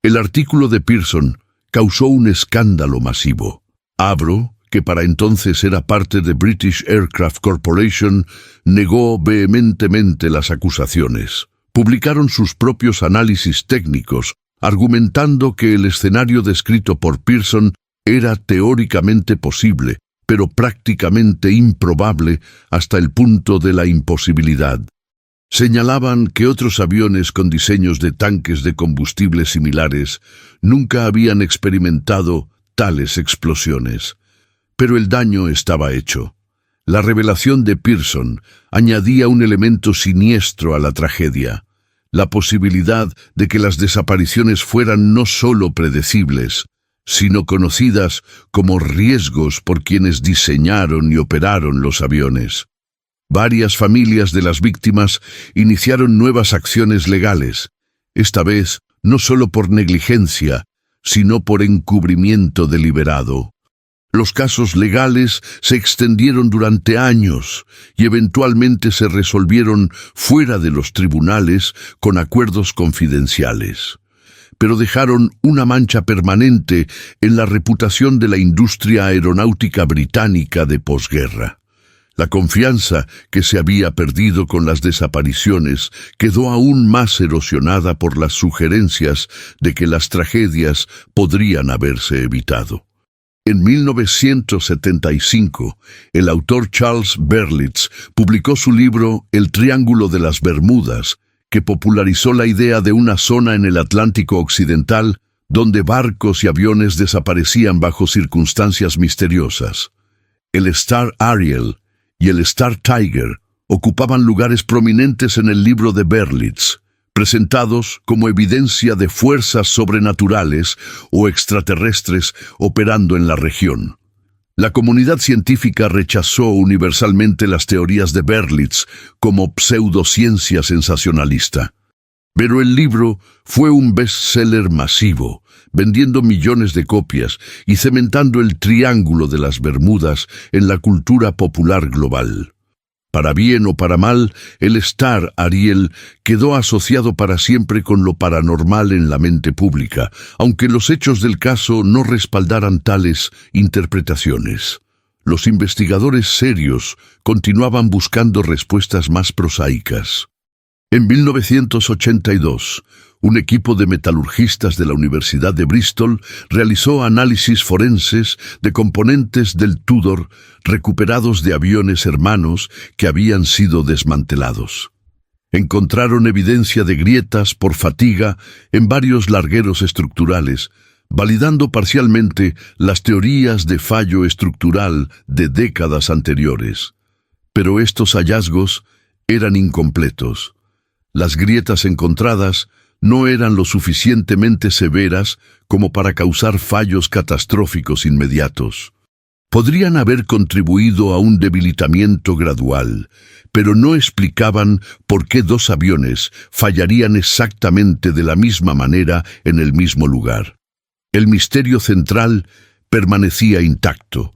El artículo de Pearson causó un escándalo masivo. Avro, que para entonces era parte de British Aircraft Corporation, negó vehementemente las acusaciones. Publicaron sus propios análisis técnicos, argumentando que el escenario descrito por Pearson era teóricamente posible, pero prácticamente improbable hasta el punto de la imposibilidad. Señalaban que otros aviones con diseños de tanques de combustible similares nunca habían experimentado tales explosiones. Pero el daño estaba hecho. La revelación de Pearson añadía un elemento siniestro a la tragedia: la posibilidad de que las desapariciones fueran no solo predecibles, sino conocidas como riesgos por quienes diseñaron y operaron los aviones. Varias familias de las víctimas iniciaron nuevas acciones legales, esta vez no solo por negligencia, sino por encubrimiento deliberado. Los casos legales se extendieron durante años y eventualmente se resolvieron fuera de los tribunales con acuerdos confidenciales. Pero dejaron una mancha permanente en la reputación de la industria aeronáutica británica de posguerra. La confianza que se había perdido con las desapariciones quedó aún más erosionada por las sugerencias de que las tragedias podrían haberse evitado. En 1975, el autor Charles Berlitz publicó su libro El Triángulo de las Bermudas, que popularizó la idea de una zona en el Atlántico Occidental donde barcos y aviones desaparecían bajo circunstancias misteriosas. El Star Ariel y el Star Tiger ocupaban lugares prominentes en el libro de Berlitz, presentados como evidencia de fuerzas sobrenaturales o extraterrestres operando en la región. La comunidad científica rechazó universalmente las teorías de Berlitz como pseudociencia sensacionalista. Pero el libro fue un bestseller masivo, vendiendo millones de copias y cementando el Triángulo de las Bermudas en la cultura popular global. Para bien o para mal, el Star Ariel quedó asociado para siempre con lo paranormal en la mente pública, aunque los hechos del caso no respaldaran tales interpretaciones. Los investigadores serios continuaban buscando respuestas más prosaicas. En 1982, un equipo de metalurgistas de la Universidad de Bristol realizó análisis forenses de componentes del Tudor recuperados de aviones hermanos que habían sido desmantelados. Encontraron evidencia de grietas por fatiga en varios largueros estructurales, validando parcialmente las teorías de fallo estructural de décadas anteriores. Pero estos hallazgos eran incompletos. Las grietas encontradas no eran lo suficientemente severas como para causar fallos catastróficos inmediatos. Podrían haber contribuido a un debilitamiento gradual, pero no explicaban por qué dos aviones fallarían exactamente de la misma manera en el mismo lugar. El misterio central permanecía intacto.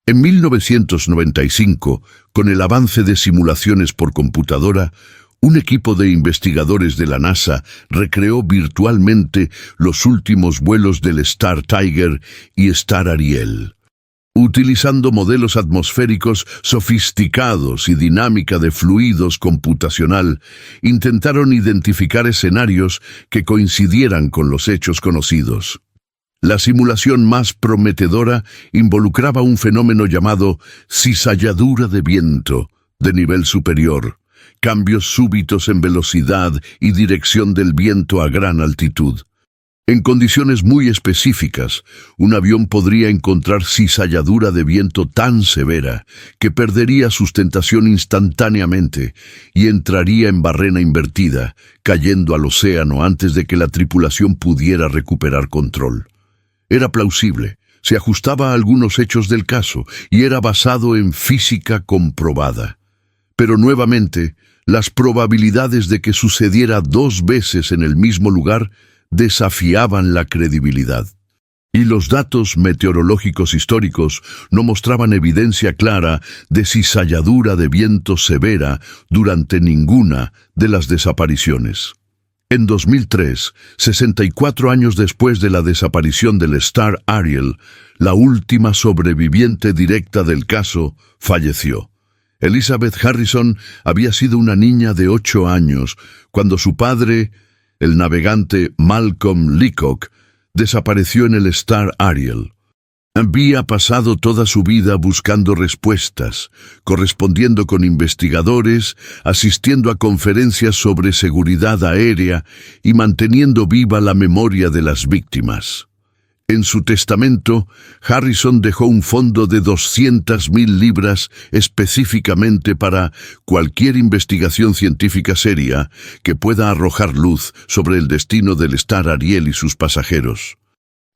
En 1995, con el avance de simulaciones por computadora, un equipo de investigadores de la NASA recreó virtualmente los últimos vuelos del Star Tiger y Star Ariel. Utilizando modelos atmosféricos sofisticados y dinámica de fluidos computacional, intentaron identificar escenarios que coincidieran con los hechos conocidos. La simulación más prometedora involucraba un fenómeno llamado cizalladura de viento de nivel superior, cambios súbitos en velocidad y dirección del viento a gran altitud. En condiciones muy específicas, un avión podría encontrar cizalladura de viento tan severa que perdería sustentación instantáneamente y entraría en barrena invertida, cayendo al océano antes de que la tripulación pudiera recuperar control. Era plausible, se ajustaba a algunos hechos del caso y era basado en física comprobada. Pero nuevamente, las probabilidades de que sucediera dos veces en el mismo lugar desafiaban la credibilidad. Y los datos meteorológicos históricos no mostraban evidencia clara de cizalladura de viento severa durante ninguna de las desapariciones. En 2003, 64 años después de la desaparición del Star Ariel, la última sobreviviente directa del caso falleció. Elizabeth Harrison había sido una niña de 8 años cuando su padre, el navegante Malcolm Leacock, desapareció en el Star Ariel. Había pasado toda su vida buscando respuestas, correspondiendo con investigadores, asistiendo a conferencias sobre seguridad aérea y manteniendo viva la memoria de las víctimas. En su testamento, Harrison dejó un fondo de 200.000 libras específicamente para cualquier investigación científica seria que pueda arrojar luz sobre el destino del Star Ariel y sus pasajeros.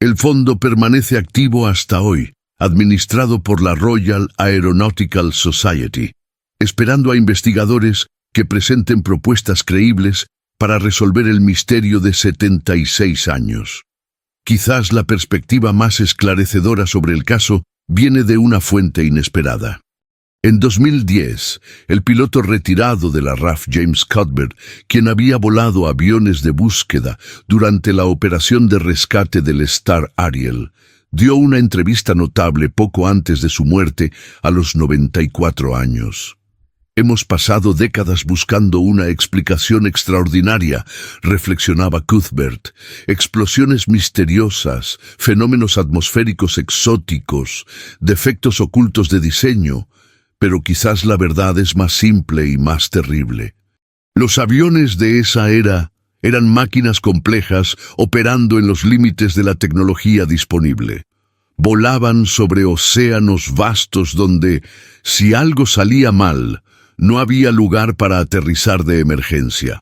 El fondo permanece activo hasta hoy, administrado por la Royal Aeronautical Society, esperando a investigadores que presenten propuestas creíbles para resolver el misterio de 76 años. Quizás la perspectiva más esclarecedora sobre el caso viene de una fuente inesperada. En 2010, el piloto retirado de la RAF James Cuthbert, quien había volado aviones de búsqueda durante la operación de rescate del Star Ariel, dio una entrevista notable poco antes de su muerte a los 94 años. Hemos pasado décadas buscando una explicación extraordinaria, reflexionaba Cuthbert. Explosiones misteriosas, fenómenos atmosféricos exóticos, defectos ocultos de diseño, pero quizás la verdad es más simple y más terrible. Los aviones de esa era eran máquinas complejas operando en los límites de la tecnología disponible. Volaban sobre océanos vastos donde, si algo salía mal, no había lugar para aterrizar de emergencia.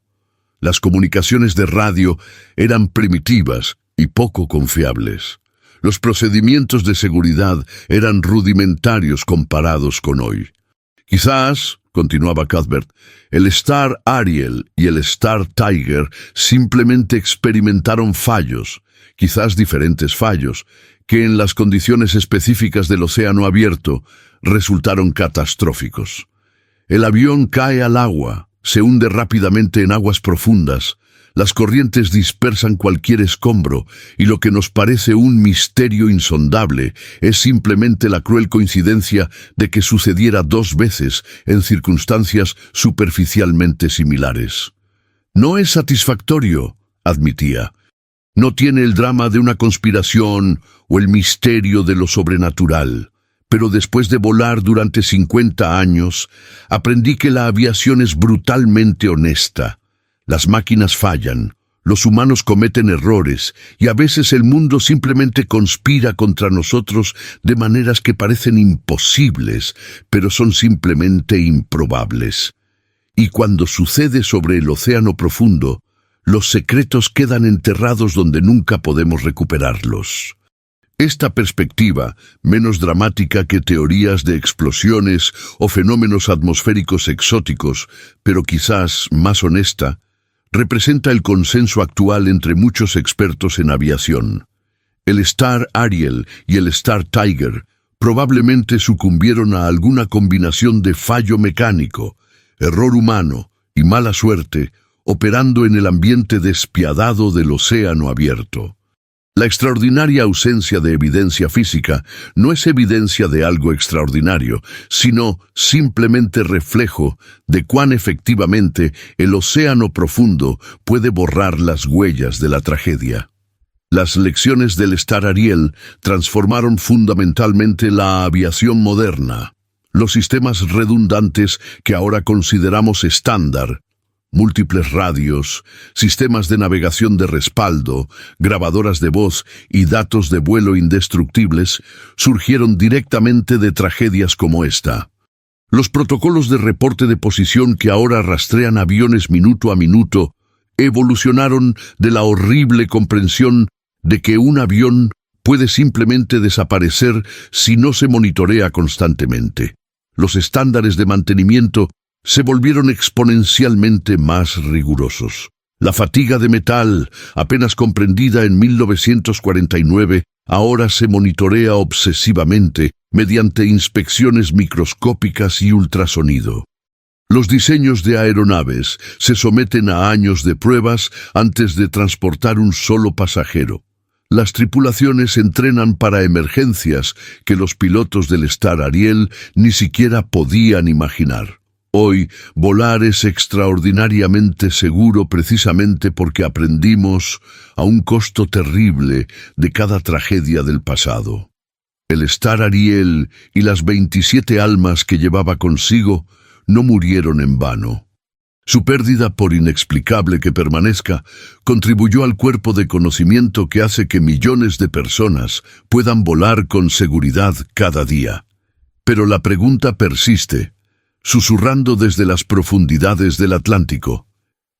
Las comunicaciones de radio eran primitivas y poco confiables. Los procedimientos de seguridad eran rudimentarios comparados con hoy. Quizás, continuaba Cuthbert, el Star Ariel y el Star Tiger simplemente experimentaron fallos quizás diferentes fallos, que en las condiciones específicas del océano abierto resultaron catastróficos. El avión cae al agua, se hunde rápidamente en aguas profundas, las corrientes dispersan cualquier escombro y lo que nos parece un misterio insondable es simplemente la cruel coincidencia de que sucediera 2 veces en circunstancias superficialmente similares. No es satisfactorio, admitía. No tiene el drama de una conspiración o el misterio de lo sobrenatural. Pero después de volar durante 50 años, aprendí que la aviación es brutalmente honesta. Las máquinas fallan, los humanos cometen errores y a veces el mundo simplemente conspira contra nosotros de maneras que parecen imposibles, pero son simplemente improbables. Y cuando sucede sobre el océano profundo, los secretos quedan enterrados donde nunca podemos recuperarlos. Esta perspectiva, menos dramática que teorías de explosiones o fenómenos atmosféricos exóticos, pero quizás más honesta, representa el consenso actual entre muchos expertos en aviación. El Star Ariel y el Star Tiger probablemente sucumbieron a alguna combinación de fallo mecánico, error humano y mala suerte, operando en el ambiente despiadado del océano abierto. La extraordinaria ausencia de evidencia física no es evidencia de algo extraordinario, sino simplemente reflejo de cuán efectivamente el océano profundo puede borrar las huellas de la tragedia. Las lecciones del Star Ariel transformaron fundamentalmente la aviación moderna. Los sistemas redundantes que ahora consideramos estándar, múltiples radios, sistemas de navegación de respaldo, grabadoras de voz y datos de vuelo indestructibles, surgieron directamente de tragedias como esta. Los protocolos de reporte de posición que ahora rastrean aviones minuto a minuto evolucionaron de la horrible comprensión de que un avión puede simplemente desaparecer si no se monitorea constantemente. Los estándares de mantenimiento se volvieron exponencialmente más rigurosos. La fatiga de metal, apenas comprendida en 1949, ahora se monitorea obsesivamente mediante inspecciones microscópicas y ultrasonido. Los diseños de aeronaves se someten a años de pruebas antes de transportar un solo pasajero. Las tripulaciones entrenan para emergencias que los pilotos del Star Ariel ni siquiera podían imaginar. Hoy, volar es extraordinariamente seguro precisamente porque aprendimos a un costo terrible de cada tragedia del pasado. El Star Ariel y las 27 almas que llevaba consigo no murieron en vano. Su pérdida, por inexplicable que permanezca, contribuyó al cuerpo de conocimiento que hace que millones de personas puedan volar con seguridad cada día. Pero la pregunta persiste, susurrando desde las profundidades del Atlántico.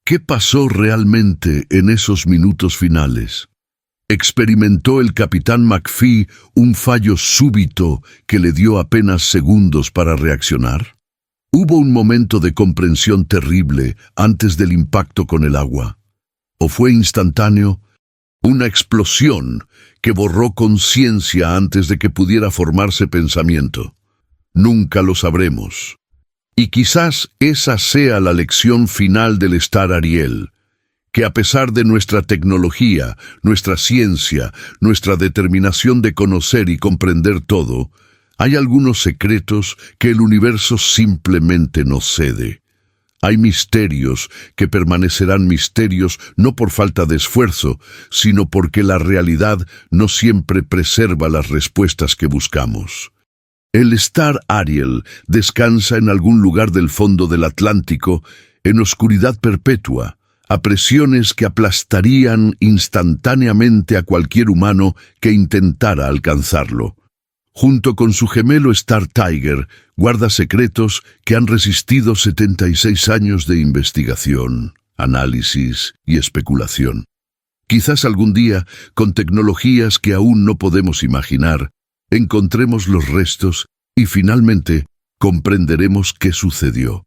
¿Qué pasó realmente en esos minutos finales? ¿Experimentó el capitán McPhee un fallo súbito que le dio apenas segundos para reaccionar? ¿Hubo un momento de comprensión terrible antes del impacto con el agua? ¿O fue instantáneo? Una explosión que borró conciencia antes de que pudiera formarse pensamiento. Nunca lo sabremos. Y quizás esa sea la lección final del Star Ariel, que a pesar de nuestra tecnología, nuestra ciencia, nuestra determinación de conocer y comprender todo, hay algunos secretos que el universo simplemente nos cede. Hay misterios que permanecerán misterios no por falta de esfuerzo, sino porque la realidad no siempre preserva las respuestas que buscamos. El Star Ariel descansa en algún lugar del fondo del Atlántico, en oscuridad perpetua, a presiones que aplastarían instantáneamente a cualquier humano que intentara alcanzarlo. Junto con su gemelo Star Tiger, guarda secretos que han resistido 76 años de investigación, análisis y especulación. Quizás algún día, con tecnologías que aún no podemos imaginar, encontremos los restos y finalmente comprenderemos qué sucedió.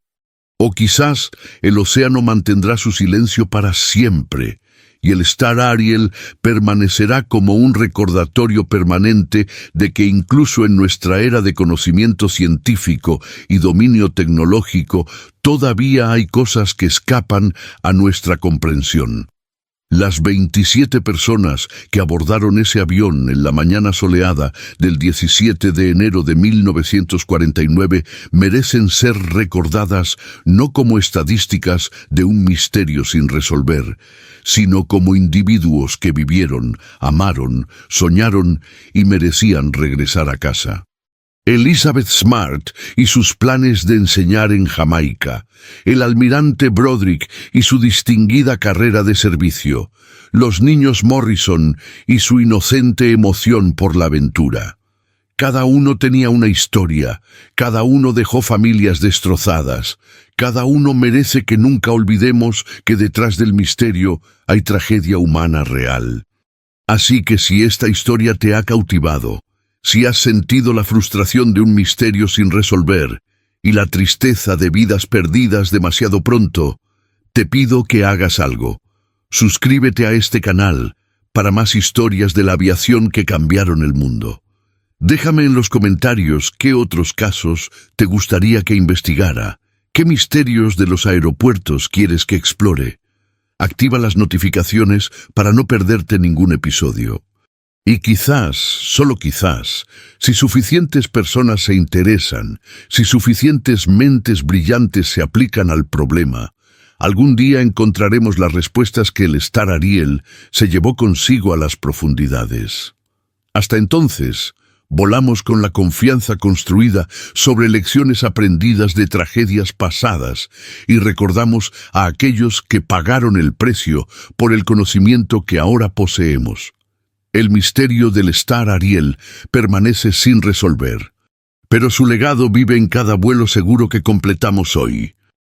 O quizás el océano mantendrá su silencio para siempre y el Star Ariel permanecerá como un recordatorio permanente de que incluso en nuestra era de conocimiento científico y dominio tecnológico, todavía hay cosas que escapan a nuestra comprensión. Las 27 personas que abordaron ese avión en la mañana soleada del 17 de enero de 1949 merecen ser recordadas no como estadísticas de un misterio sin resolver, sino como individuos que vivieron, amaron, soñaron y merecían regresar a casa. Elizabeth Smart y sus planes de enseñar en Jamaica, el almirante Broderick y su distinguida carrera de servicio, los niños Morrison y su inocente emoción por la aventura. Cada uno tenía una historia, cada uno dejó familias destrozadas, cada uno merece que nunca olvidemos que detrás del misterio hay tragedia humana real. Así que si esta historia te ha cautivado, si has sentido la frustración de un misterio sin resolver y la tristeza de vidas perdidas demasiado pronto, te pido que hagas algo. Suscríbete a este canal para más historias de la aviación que cambiaron el mundo. Déjame en los comentarios qué otros casos te gustaría que investigara, qué misterios de los aeropuertos quieres que explore. Activa las notificaciones para no perderte ningún episodio. Y quizás, solo quizás, si suficientes personas se interesan, si suficientes mentes brillantes se aplican al problema, algún día encontraremos las respuestas que el Star Ariel se llevó consigo a las profundidades. Hasta entonces, volamos con la confianza construida sobre lecciones aprendidas de tragedias pasadas y recordamos a aquellos que pagaron el precio por el conocimiento que ahora poseemos. El misterio del Star Ariel permanece sin resolver, pero su legado vive en cada vuelo seguro que completamos hoy.